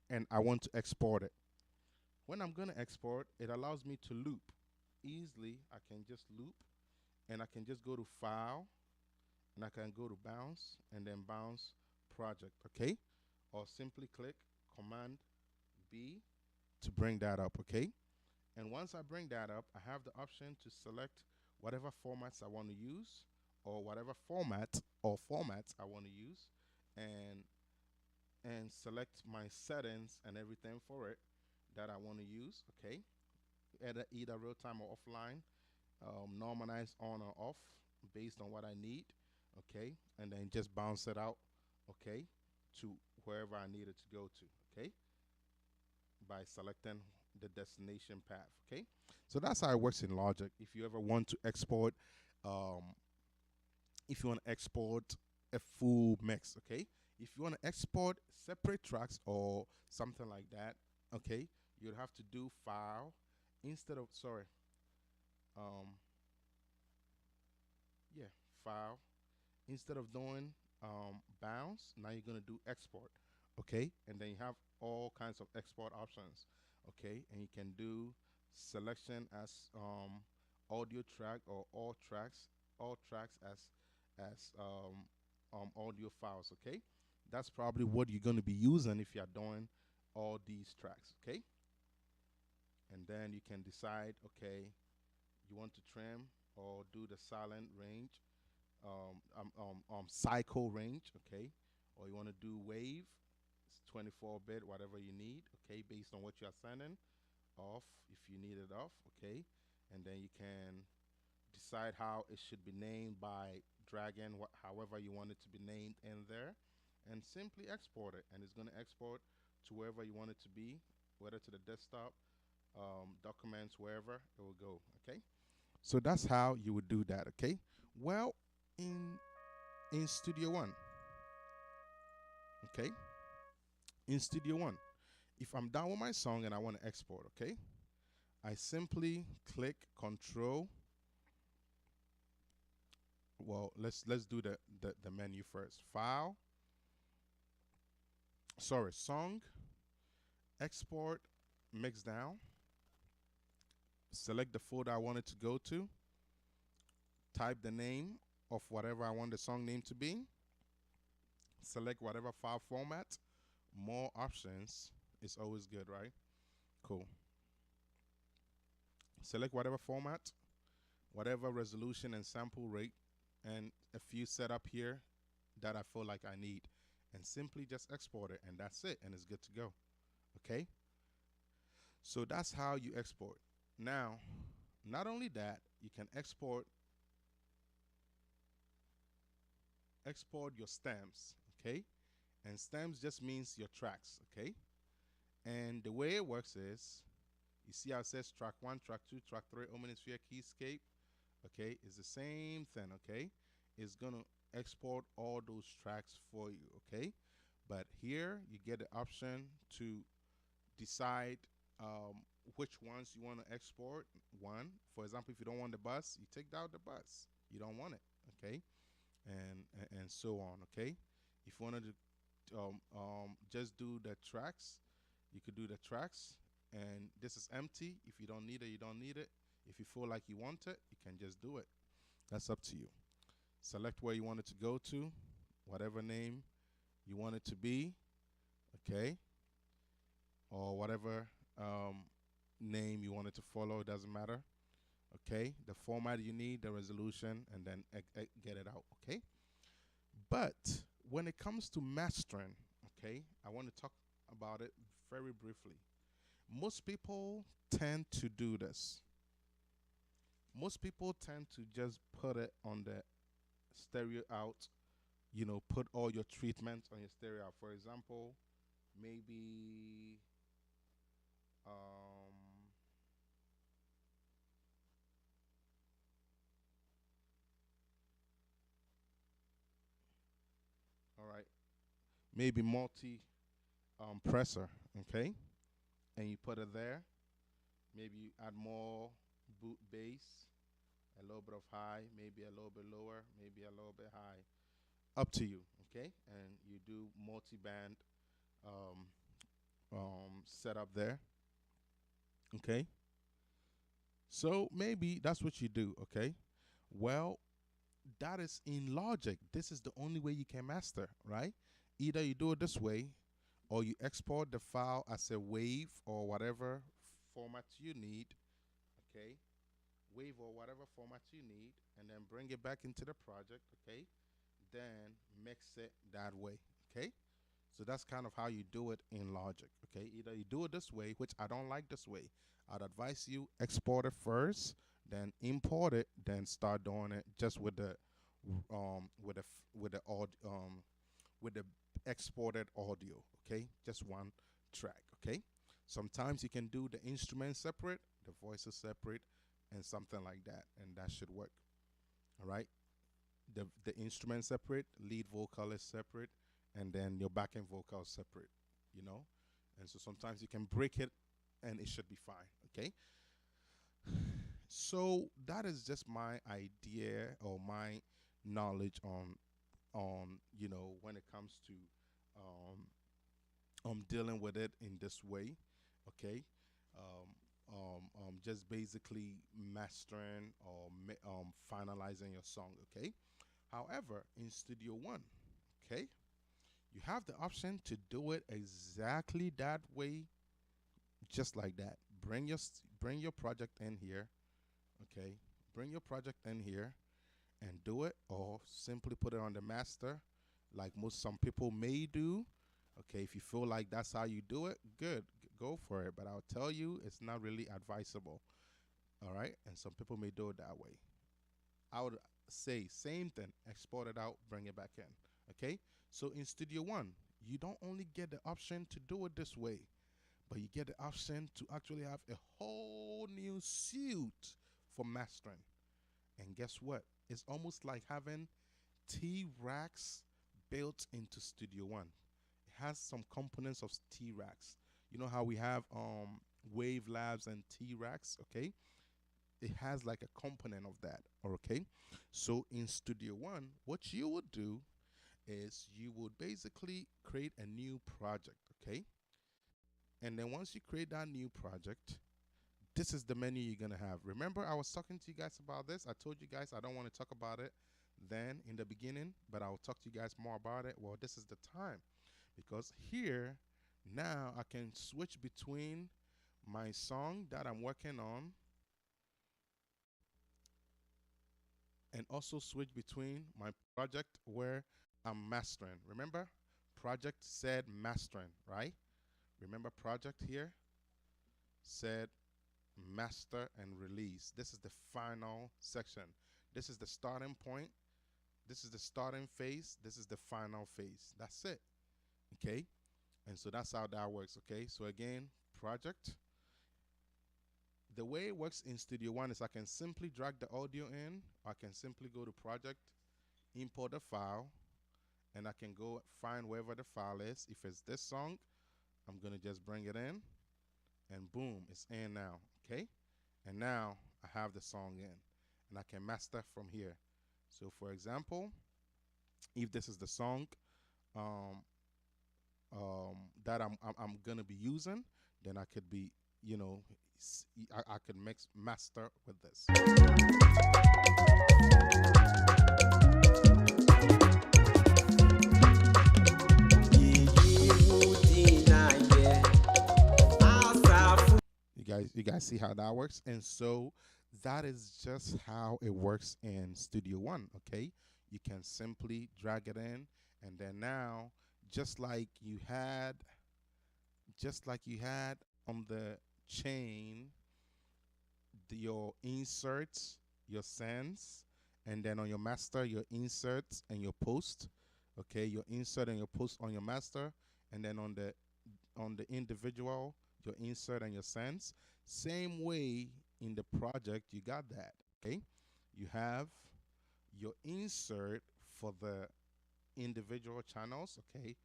And I want to export it. When I'm going to export, it allows me to loop. Easily, I can just loop, and I can just go to File, and I can go to Bounce, and then Bounce Project, okay? Or simply click Command B to bring that up, okay? And once I bring that up, I have the option to select whatever formats I want to use, or whatever format or formats I want to use, and select my settings and everything for it. that I want to use. Okay, either real time or offline, normalize on or off based on what I need. Okay, and then just bounce it out. Okay, to wherever I need it to go to. Okay, by selecting the destination path. Okay, so that's how it works in Logic. If you ever want to export, um, if you want to export a full mix, okay. If you want to export separate tracks or something like that, okay, you'd have to do file instead of sorry, um, yeah, file instead of doing bounce. Now you're gonna do export, okay, and then you have all kinds of export options, okay, and you can do selection as audio track or all tracks as audio files, okay. That's probably what you're gonna be using if you're doing all these tracks, okay. And then you can decide, okay, you want to trim or do the silent range, cycle range, okay, or you want to do wave, 24-bit, whatever you need, okay, based on what you are sending off, if you need it off, okay, and then you can decide how it should be named by dragging however you want it to be named in there, and simply export it, and it's going to export to wherever you want it to be, whether to the desktop, documents, wherever it will go, okay. So that's how you would do that, okay. Well, in Studio One, okay, in Studio One, if I'm done with my song and I want to export, okay, I simply click Control. Well, let's do the menu first. File, sorry, song, export, mixdown. Select the folder I want it to go to. Type the name of whatever I want the song name to be. Select whatever file format. More options is always good, right? Cool. Select whatever format, whatever resolution and sample rate, and a few setup here that I feel like I need, and simply just export it, and that's it, and it's good to go. Okay, so that's how you export. Now, not only that, you can export your stems, okay, and stems just means your tracks, okay. And the way it works is, you see how it says track 1, track 2, track 3, Omnisphere, Keyscape, okay, it's the same thing, okay. It's gonna export all those tracks for you, okay. But here you get the option to decide which ones you want to export. One, for example, if you don't want the bus, you take out the bus. You don't want it, okay, and so on, okay. If you wanted to just do the tracks, you could do the tracks, and this is empty. If you don't need it, you don't need it. If you feel like you want it, you can just do it. That's up to you. Select where you want it to go to, whatever name you want it to be, okay, or whatever name you want it to follow, it doesn't matter, okay. The format you need, the resolution, and then get it out, okay. But when it comes to mastering, okay, I want to talk about it very briefly. Most people tend to do this. Most people tend to just put it on the stereo out, put all your treatments on your stereo out. For example, maybe all right, maybe multi presser, okay, and you put it there. Maybe you add more boot bass, a little bit of high, maybe a little bit lower, maybe a little bit high. Up to you, okay? And you do multi-band um, setup there, okay? So maybe that's what you do, okay? Well, that is in Logic. This is the only way you can master, right? Either you do it this way, or you export the file as a wave or whatever format you need, okay? Wave or whatever format you need, and then bring it back into the project, okay? Then mix it that way, okay? So that's kind of how you do it in Logic. Okay, either you do it this way, which I don't like this way. I'd advise you export it first, then import it, then start doing it just with the with the with the exported audio. Okay, just one track. Okay, sometimes you can do the instruments separate, the voices separate, and something like that, and that should work. All right, the instrument separate, lead vocal is separate, and then your backing vocal is separate. You know, and so sometimes you can break it, and it should be fine. Okay, so that is just my idea or my knowledge on when it comes to um dealing with it in this way. Okay, just basically mastering or finalizing your song. Okay, however, in Studio One, okay, you have the option to do it exactly that way, just like that. Bring your project in here. Okay, bring your project in here and do it, or simply put it on the master, like some people may do. Okay, if you feel like that's how you do it, good, go for it. But I'll tell you, it's not really advisable. All right, and some people may do it that way. I would say same thing, export it out, bring it back in. Okay, so in Studio One, you don't only get the option to do it this way, but you get the option to actually have a whole new suite for mastering. And guess what? It's almost like having T racks built into Studio One. It has some components of T racks. You know how we have Wave Labs and T racks, okay? It has like a component of that, okay? So in Studio One, what you would do is you would basically create a new project, okay? And then once you create that new project, this is the menu you're gonna have. Remember, I was talking to you guys about this. I told you guys I don't want to talk about it then in the beginning, but I'll talk to you guys more about it. Well, this is the time, because here now I can switch between my song that I'm working on and also switch between my project where I'm mastering. Remember, project said mastering, right? Remember, project here said master and release. This is the final section. This is the starting point. This is the starting phase. This is the final phase. That's it. Okay. And so that's how that works. Okay. So again, project. The way it works in Studio One is I can simply drag the audio in. Or I can simply go to project, import the file, and I can go find wherever the file is. If it's this song, I'm going to just bring it in, and boom, it's in now. Okay. And now I have the song in, and I can master from here. So for example, if this is the song um, that I'm gonna be using, then I could be, I could mix master with this. You guys see how that works? And so that is just how it works in Studio One. Okay, you can simply drag it in, and then now, just like you had, on the chain, your inserts, your sends, and then on your master, your inserts and your post. Okay, your insert and your post on your master, and then on the individual, your insert and your sends. Same way in the project, you got that. Okay, you have your insert for the individual channels. Okay,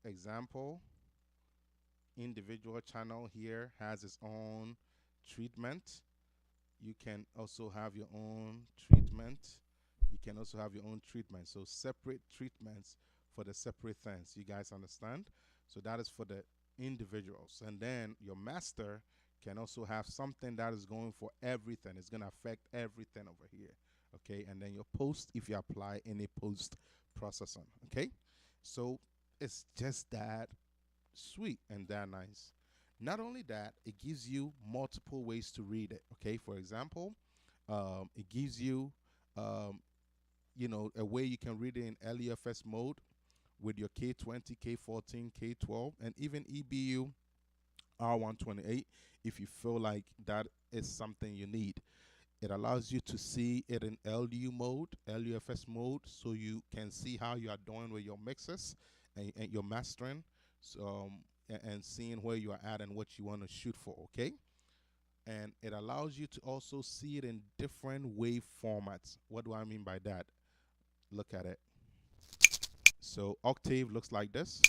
example, individual channel here has its own treatment. You can also have your own treatment. You can also have your own treatment. So separate treatments for the separate things. You guys understand? So that is for the individuals. And then your master can also have something that is going for everything. It's going to affect everything over here. Okay. And then your post, if you apply any post processing. Okay. So it's just that sweet and that nice. Not only that, it gives you multiple ways to read it. Okay, for example, it gives you, a way you can read it in LEFS mode, with your K20, K14, K12, and even EBU R128 if you feel like that is something you need. It allows you to see it in LU mode, LUFS mode, so you can see how you are doing with your mixes and your mastering, so, and seeing where you are at and what you want to shoot for, okay? And it allows you to also see it in different wave formats. What do I mean by that? Look at it. So octave looks like this.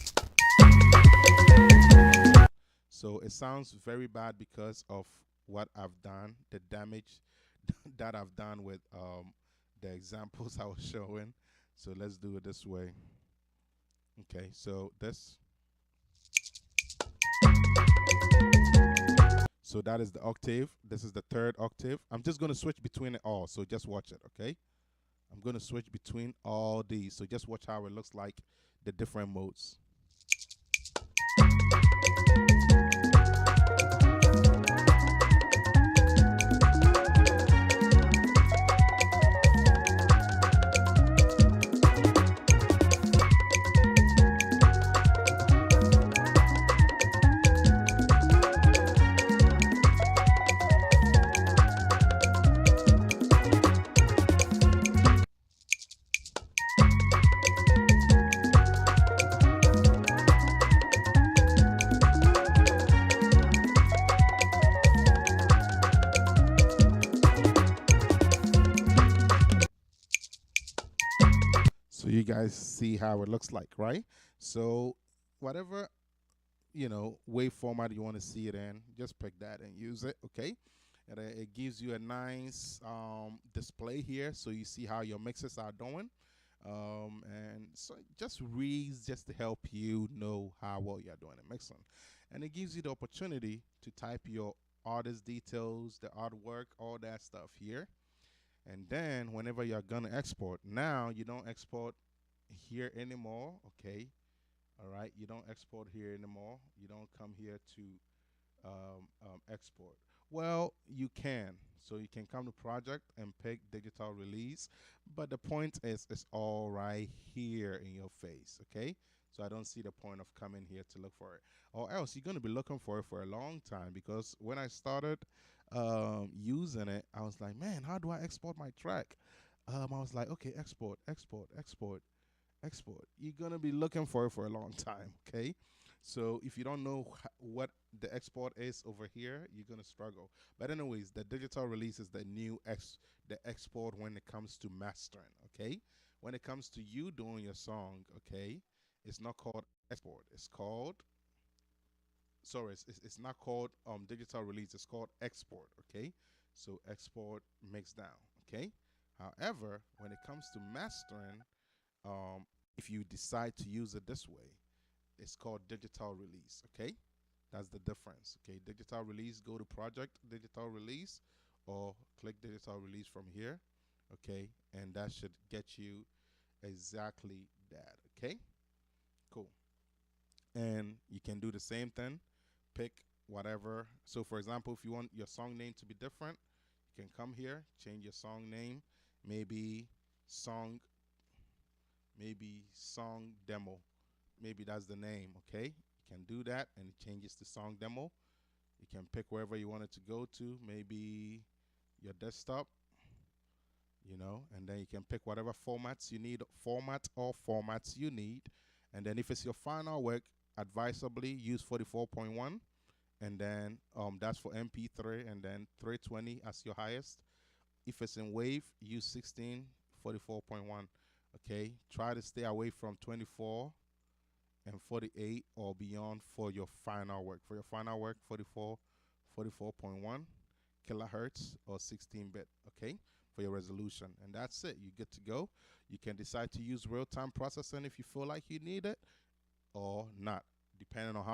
So it sounds very bad because of what I've done, the damage that I've done with the examples I was showing. So let's do it this way. Okay, so this. So that is the octave. This is the third octave. I'm just going to switch between it all. So just watch it, okay? I'm going to switch between all these. So just watch how it looks like the different modes. So you guys see how it looks like, right? So whatever, wave format you want to see it in, just pick that and use it, okay? And it gives you a nice display here, so you see how your mixes are doing. And so it just reads just to help you know how well you're doing in mixing. And it gives you the opportunity to type your artist details, the artwork, all that stuff here. And then whenever you're gonna export, now you don't export here anymore, okay? All right, you don't export here anymore. You don't come here to export. Well, you can. So you can come to project and pick digital release, but the point is it's all right here in your face, okay? So I don't see the point of coming here to look for it. Or else you're gonna be looking for it for a long time, because when I started using it, I was like, man, how do I export my track? I was like, okay, export, export, export, export. You're gonna be looking for it for a long time, okay? So if you don't know what the export is over here, you're gonna struggle. But anyways, the digital release is the new the export when it comes to mastering, okay? When it comes to you doing your song, okay, it's not called export. It's called, sorry, it's not called digital release. It's called export, okay? So export mixdown, okay? However, when it comes to mastering, if you decide to use it this way, it's called digital release, okay? That's the difference, okay? Digital release, go to project digital release, or click digital release from here, okay? And that should get you exactly that, okay? Cool. And you can do the same thing, pick whatever. So for example, if you want your song name to be different, you can come here, change your song name, maybe song song demo. Maybe that's the name, okay? You can do that and it changes to song demo. You can pick wherever you want it to go to, maybe your desktop, and then you can pick whatever formats you need, formats you need. And then if it's your final work, advisably use 44.1, and then that's for MP3, and then 320 as your highest. If it's in wave, use 16, 44.1. Okay, try to stay away from 24 and 48 or beyond for your final work. For your final work, 44.1 kilohertz or 16-bit, okay, for your resolution. And that's it. You're good to go. You can decide to use real-time processing if you feel like you need it or not, depending on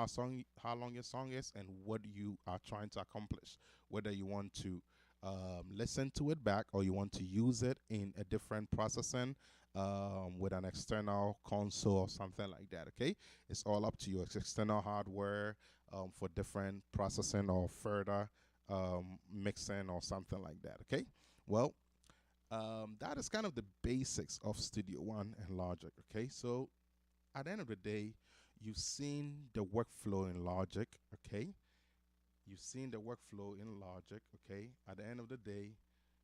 how long your song is and what you are trying to accomplish. Whether you want to listen to it back or you want to use it in a different processing with an external console or something like that, okay? It's all up to you. It's external hardware for different processing or further mixing or something like that, okay? Well, that is kind of the basics of Studio One and Logic, okay? So at the end of the day, you've seen the workflow in Logic, okay? You've seen the workflow in Logic, okay? At the end of the day,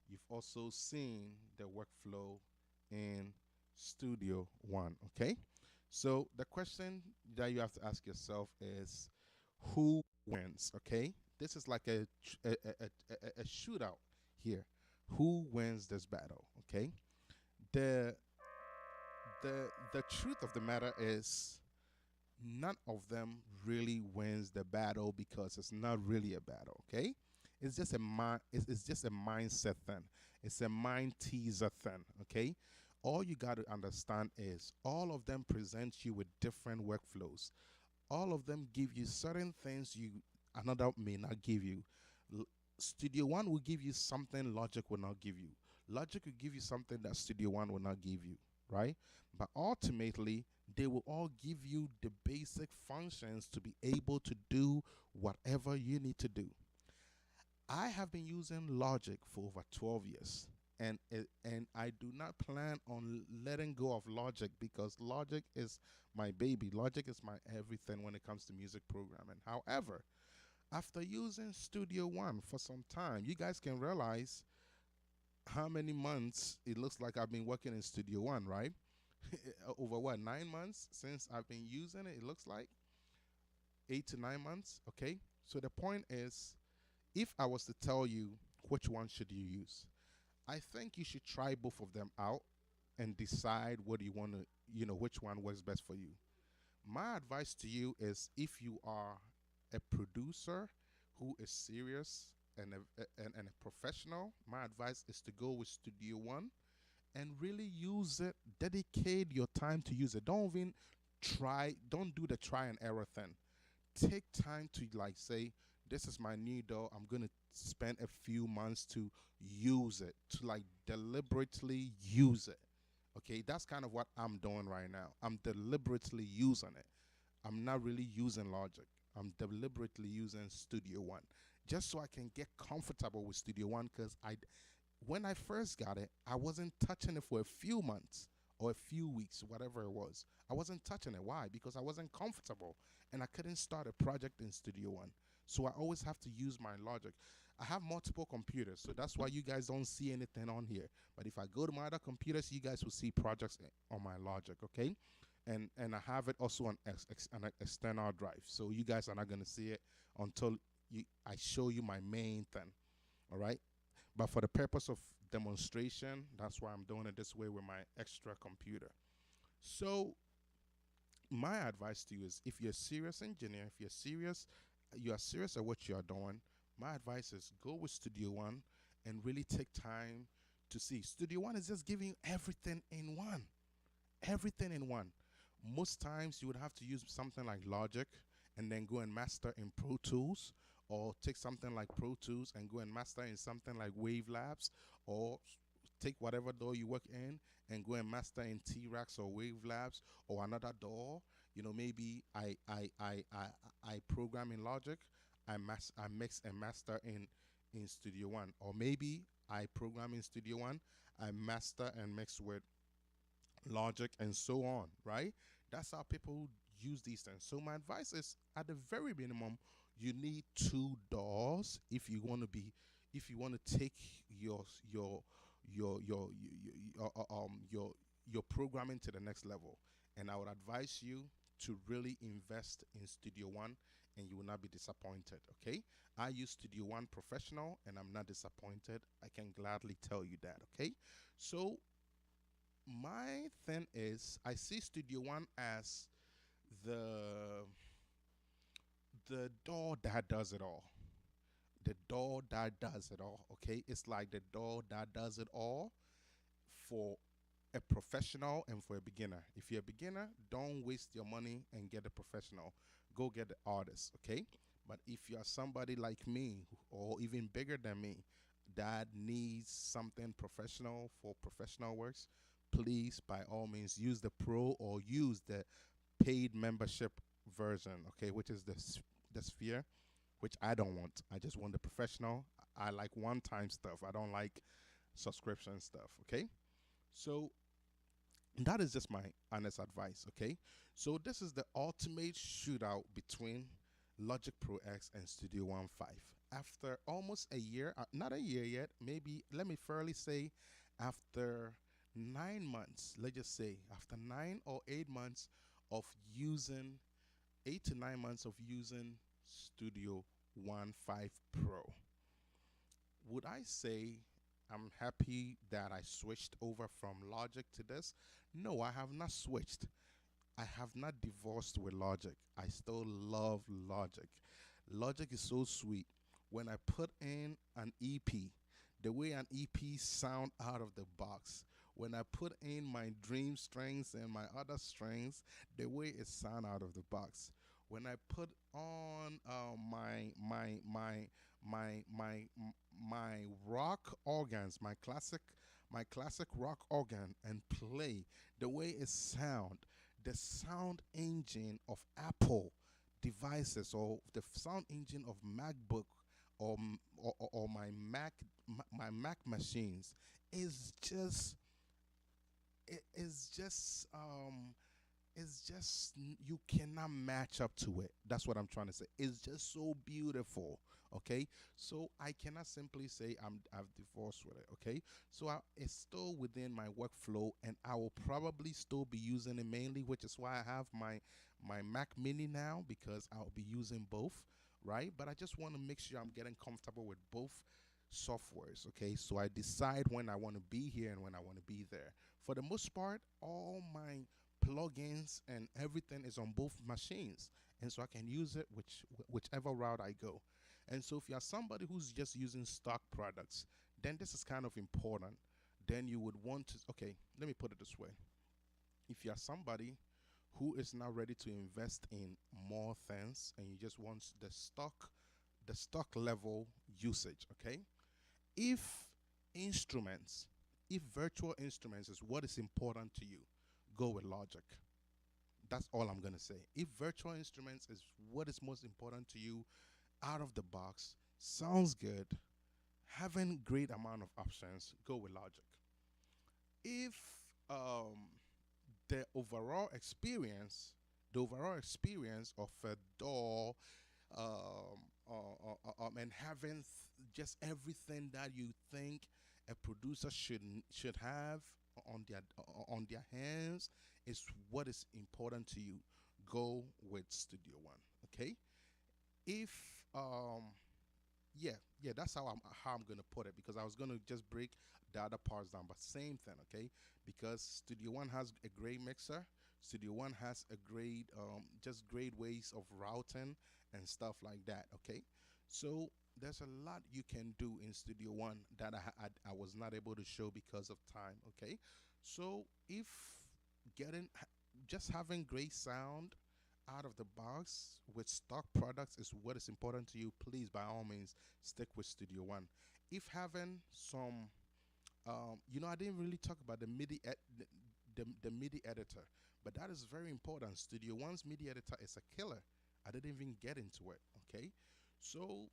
you've also seen the workflow in Studio One, okay? So the question that you have to ask yourself is who wins, okay? This is like a shootout here. Who wins this battle, okay? The the truth of the matter is none of them really wins the battle because it's not really a battle, okay? It's just a mindset thing. It's a mind teaser thing, okay? All you got to understand is all of them present you with different workflows. All of them give you certain things you another may not give you. L- Studio One will give you something Logic will not give you. Logic will give you something that Studio One will not give you, right? But ultimately, they will all give you the basic functions to be able to do whatever you need to do. I have been using Logic for over 12 years. And I do not plan on letting go of Logic because Logic is my baby. Logic is my everything when it comes to music programming. However, after using Studio One for some time, you guys can realize how many months it looks like I've been working in Studio One, right? Over what, 9 months since I've been using it? It looks like 8 to 9 months. Okay. So the point is, if I was to tell you which one should you use, I think you should try both of them out and decide what you want to, which one works best for you. My advice to you is if you are a producer who is serious and a professional, my advice is to go with Studio One and really use it. Dedicate your time to use it. Don't do the try and error thing. Take time to like say, this is my new DAW. I'm gonna spend a few months to use it, to like deliberately use it. Okay, that's kind of what I'm doing right now. I'm deliberately using it. I'm not really using Logic. I'm deliberately using Studio One just so I can get comfortable with Studio One because when I first got it, I wasn't touching it for a few months or a few weeks, whatever it was. I wasn't touching it. Why? Because I wasn't comfortable and I couldn't start a project in Studio One. So I always have to use my Logic. I have multiple computers, so that's why you guys don't see anything on here. But if I go to my other computers, you guys will see projects on my Logic, okay? And I have it also on an external drive. So you guys are not gonna see it until I show you my main thing. All right. But for the purpose of demonstration, that's why I'm doing it this way with my extra computer. So my advice to you is if you're a serious engineer, if you are serious at what you are doing, my advice is go with Studio One and really take time to see. Studio One is just giving you everything in one. Everything in one. Most times you would have to use something like Logic and then go and master in Pro Tools, or take something like Pro Tools and go and master in something like Wavelabs, or take whatever DAW you work in and go and master in T-Rax or Wavelabs or another DAW. Maybe I program in Logic, I mix and master in Studio One, or maybe I program in Studio One, I master and mix with Logic, and so on, right? That's how people use these things. So my advice is, at the very minimum, you need two DAWs if you want to take your your your programming to the next level. And I would advise you to really invest in Studio One, and you will not be disappointed. Okay, I use Studio One Professional, and I'm not disappointed. I can gladly tell you that. Okay, so my thing is I see Studio One as the the DAW that does it all. The DAW that does it all. Okay, it's like the DAW that does it all for a professional and for a beginner. If you're a beginner, don't waste your money and get a professional. Go get the artist. Okay, but if you're somebody like me or even bigger than me that needs something professional for professional works, please by all means use the pro or use the paid membership version, okay, which is the Sphere, which I don't want. I just want the professional. I like one-time stuff. I don't like subscription stuff, okay? So That is just my honest advice, okay? So this is the ultimate shootout between Logic Pro X and Studio One 5. After almost a year, not a year yet, maybe let me fairly say after 9 months, let's just say after 9 or 8 months of using 8 to 9 months of using Studio One 5 Pro, would I say I'm happy that I switched over from Logic to this? No, I have not switched. I have not divorced with Logic. I still love Logic. Logic is so sweet. When I put in an EP, the way an EP sound out of the box, when I put in my dream strings and my other strings, the way it sound out of the box. When I put on my rock organs, my classic rock organ, and play the way it sound, the sound engine of Apple devices or the sound engine of MacBook or my Mac machines is just it is just it's just you cannot match up to it. That's what I'm trying to say. It's just so beautiful. Okay, so I cannot simply say I've divorced with it. Okay, so it's still within my workflow, and I will probably still be using it mainly, which is why I have my Mac Mini now because I'll be using both, right? But I just want to make sure I'm getting comfortable with both softwares. Okay, so I decide when I want to be here and when I want to be there. For the most part, all my plugins and everything is on both machines, and so I can use it whichever route I go. And so if you're somebody who's just using stock products, then this is kind of important. Then you would want to, okay, let me put it this way. If you're somebody who is now ready to invest in more things and you just want the stock level usage, okay? If instruments, if virtual instruments is what is important to you, go with Logic. That's all I'm gonna say. If virtual instruments is what is most important to you, out of the box, sounds good, having great amount of options, go with Logic. If um, the overall experience of a DAW, and having just everything that you think a producer should have on their hands is what is important to you. Go with Studio One, okay? If yeah, yeah, that's how I'm gonna put it because I was gonna just break the other parts down, but same thing, okay? Because Studio One has a great mixer. Studio One has a great, just great ways of routing and stuff like that, okay? So there's a lot you can do in Studio One that I was not able to show because of time, okay? So if getting just having great sound out of the box with stock products is what is important to you, please by all means stick with Studio One. If having some, I didn't really talk about the MIDI editor, but that is very important. Studio One's MIDI editor is a killer. I didn't even get into it. Okay, so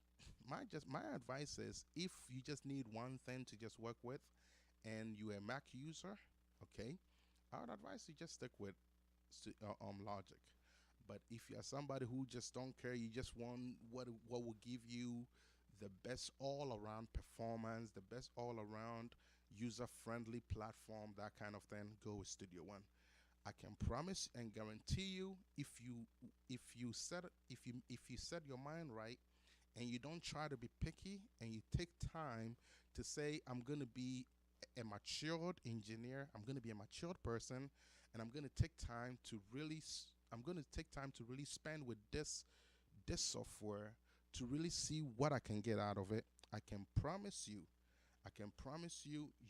my advice is if you just need one thing to just work with, and you're a Mac user, okay, I would advise you just stick with Logic. But if you're somebody who just don't care, you just want what will give you the best all around performance, the best all around user friendly platform, that kind of thing, go with Studio One. I can promise and guarantee you, if you set your mind right and you don't try to be picky and you take time to say I'm going to be a matured engineer, I'm going to be a matured person, and I'm going to take time to really spend with this software to really see what I can get out of it. I can promise you,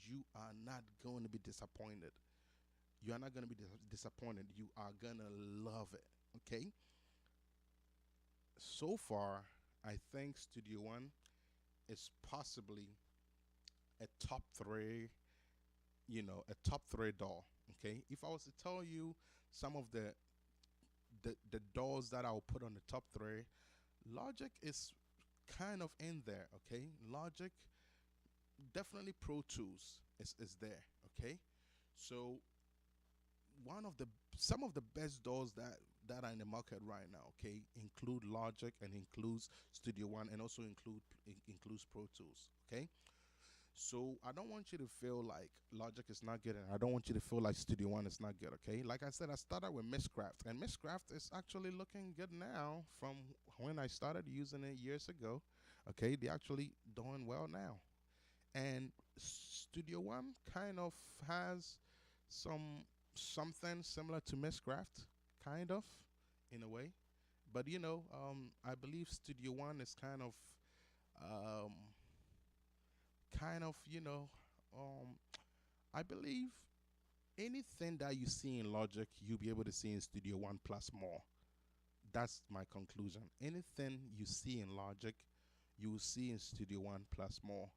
you are not going to be disappointed. You are not going to be disappointed. You are going to love it. Okay? So far, I think Studio One is possibly a top three, a top three DAW. Okay? If I was to tell you some of the DAWs that I'll put on the top three, Logic is kind of in there. Okay? Logic, definitely Pro Tools is there. Okay? So one of the some of the best DAWs that are in the market right now. Okay, include Logic and includes Studio One and also includes Pro Tools. Okay, so I don't want you to feel like Logic is not good, and I don't want you to feel like Studio One is not good. Okay, like I said, I started with Mistcraft, and Mistcraft is actually looking good now from when I started using it years ago. Okay, they're actually doing well now, and Studio One kind of has some something similar to Mistcraft, kind of, in a way. But I believe Studio One is um, kind of, I believe anything that you see in Logic, you'll be able to see in Studio One plus more. That's my conclusion. Anything you see in Logic, you will see in Studio One plus more.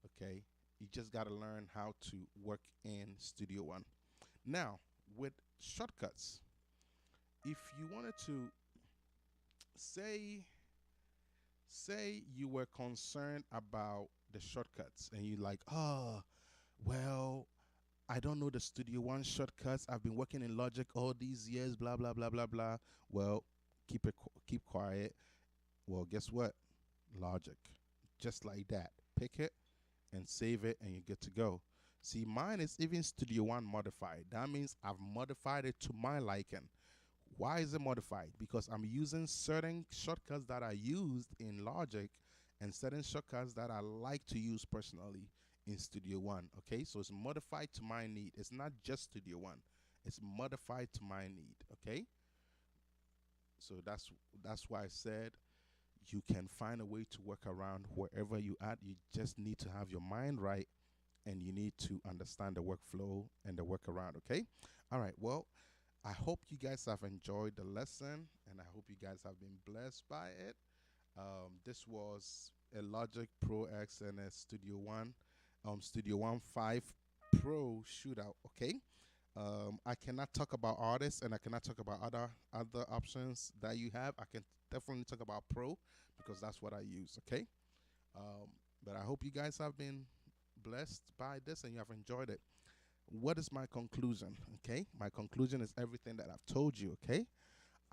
Okay, you just got to learn how to work in Studio One. Now, with shortcuts, if you wanted to say you were concerned about the shortcuts and you like, oh, well, I don't know the Studio One shortcuts. I've been working in Logic all these years, blah blah blah blah blah. Well, keep quiet. Well, guess what? Logic, just like that. Pick it and save it, and you're good to go. See, mine is even Studio One modified. That means I've modified it to my liking. Why is it modified? Because I'm using certain shortcuts that I used in Logic and certain shortcuts that I like to use personally in Studio One. Okay, so it's modified to my need. It's not just Studio One. It's modified to my need. Okay, so that's why I said you can find a way to work around wherever you at. You just need to have your mind right and you need to understand the workflow and the workaround. Okay, all right. Well, I hope you guys have enjoyed the lesson and I hope you guys have been blessed by it. This was a Logic Pro X and a Studio One 5 Pro shootout. Okay. I cannot talk about artists and I cannot talk about other options that you have. I can definitely talk about Pro because that's what I use. Okay. Um, but I hope you guys have been blessed by this and you have enjoyed it. What is my conclusion? Okay, my conclusion is everything that I've told you. Okay,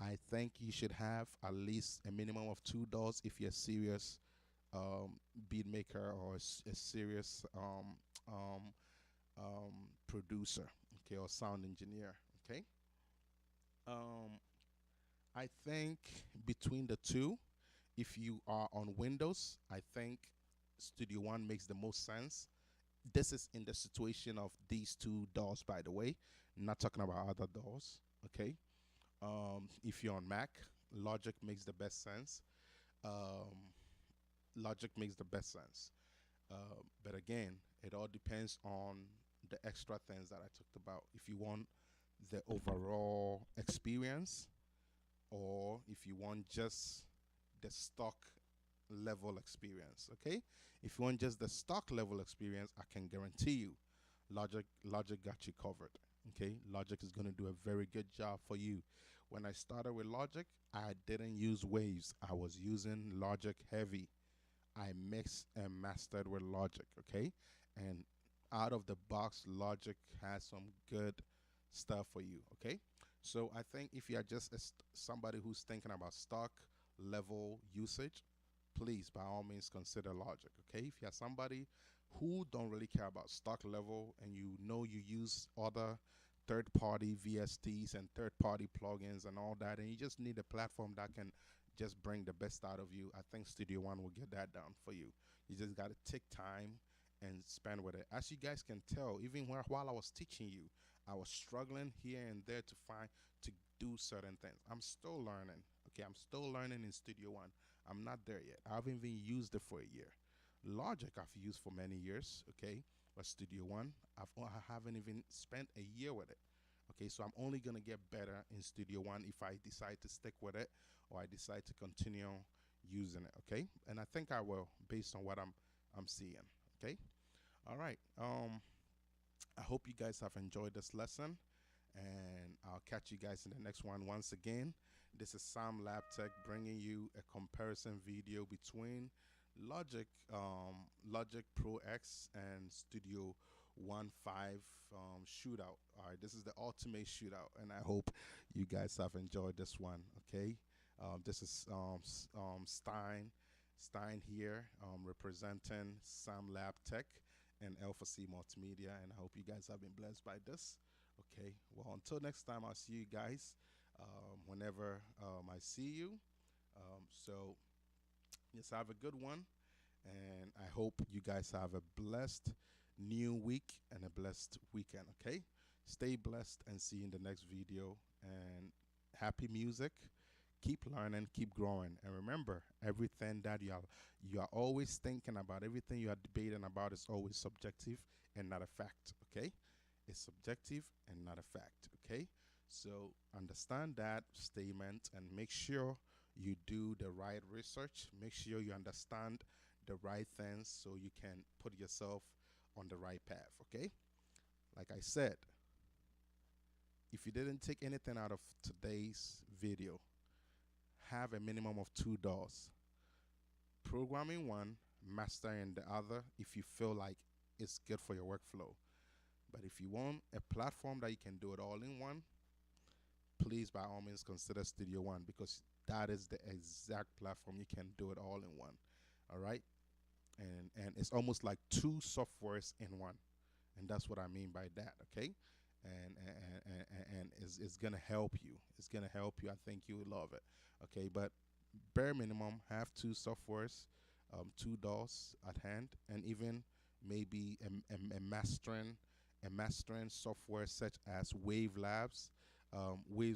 I think you should have at least a minimum of two DAWs if you're a serious beat maker or a serious producer. Okay, or sound engineer. Okay, um, I think between the two, if you are on Windows, I think Studio One makes the most sense. This is in the situation of these two DAWs, by the way, not talking about other DAWs. Okay. If you're on Mac, Logic makes the best sense. Um, Logic makes the best sense. But again, it all depends on the extra things that I talked about. If you want the overall experience, or if you want just the stock level experience. Okay, if you want just the stock level experience, I can guarantee you Logic got you covered. Okay, Logic is going to do a very good job for you. When I started with Logic, I didn't use waves. I was using Logic heavy. I mixed and mastered with Logic. Okay, and out of the box, Logic has some good stuff for you. Okay, so I think if you are just somebody who's thinking about stock level usage, please by all means consider Logic. Okay, if you're somebody who don't really care about stock level and you know you use other third-party VSTs and third-party plugins and all that, and you just need a platform that can just bring the best out of you, I think Studio One will get that done for you. You just got to take time and spend with it. As you guys can tell, even while I was teaching you, I was struggling here and there to do certain things. I'm still learning. Okay, I'm still learning in Studio One. I'm not there yet. I haven't even used it for a year. Logic I've used for many years, okay? But Studio One, I haven't even spent a year with it. Okay, so I'm only gonna get better in Studio One if I decide to stick with it or I decide to continue using it, okay? And I think I will based on what I'm seeing. Okay? All right. I hope you guys have enjoyed this lesson and I'll catch you guys in the next one. Once again, this is Sam Lab Tech bringing you a comparison video between Logic Pro X and Studio Shootout. All right, this is the ultimate shootout, and I hope you guys have enjoyed this one. Okay, this is Stein here, representing Sam Lab Tech and Alpha C Multimedia, and I hope you guys have been blessed by this. Okay, well, until next time, I'll see you guys whenever I see you. So just have a good one, and I hope you guys have a blessed new week and a blessed weekend. Okay, stay blessed and see you in the next video. And happy music. Keep learning, keep growing, and remember, everything that you are always thinking about, everything you are debating about is always subjective and not a fact. Okay, it's subjective and not a fact. Okay, so understand that statement and make sure you do the right research. Make sure you understand the right things so you can put yourself on the right path. Okay, like I said, if you didn't take anything out of today's video, have a minimum of two DAWs. Programming one, mastering the other if you feel like it's good for your workflow. But if you want a platform that you can do it all in one, please by all means consider Studio One, because that is the exact platform you can do it all in one. All right, and it's almost like two softwares in one, and that's what I mean by that. Okay, and it's gonna help you. It's gonna help you. I think you will love it. Okay, but bare minimum, have two softwares, two DAWs at hand, and even maybe a mastering software such as Waves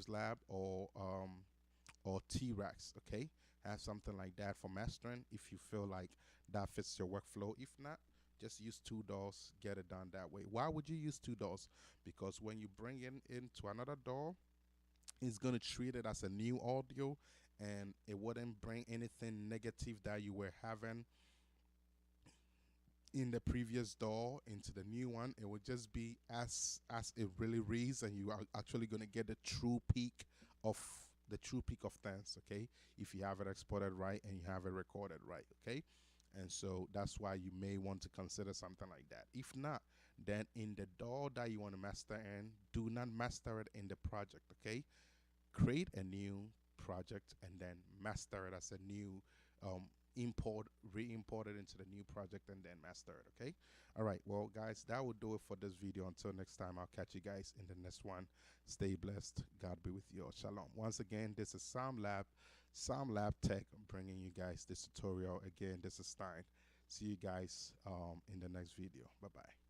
Lab, or T-Rex. Okay, have something like that for mastering if you feel like that fits your workflow. If not, just use two DAWs, get it done that way. Why would you use two DAWs? Because when you bring it into another DAW, it's going to treat it as a new audio, and it wouldn't bring anything negative that you were having in the previous DAW into the new one. It would just be as it really reads, and you are actually going to get of the true peak of things. Okay, if you have it exported right and you have it recorded right. Okay, and so that's why you may want to consider something like that. If not, then in the DAW that you want to master in, do not master it in the project. Okay, create a new project and then master it as a new um, re-import it into the new project and then master it. Okay, all right, well guys, that will do it for this video. Until next time, I'll catch you guys in the next one. Stay blessed. God be with you all. Shalom. Once again, this is Sam Lab Tech, bringing you guys this tutorial. Again, this is Stein. See you guys in the next video. Bye bye.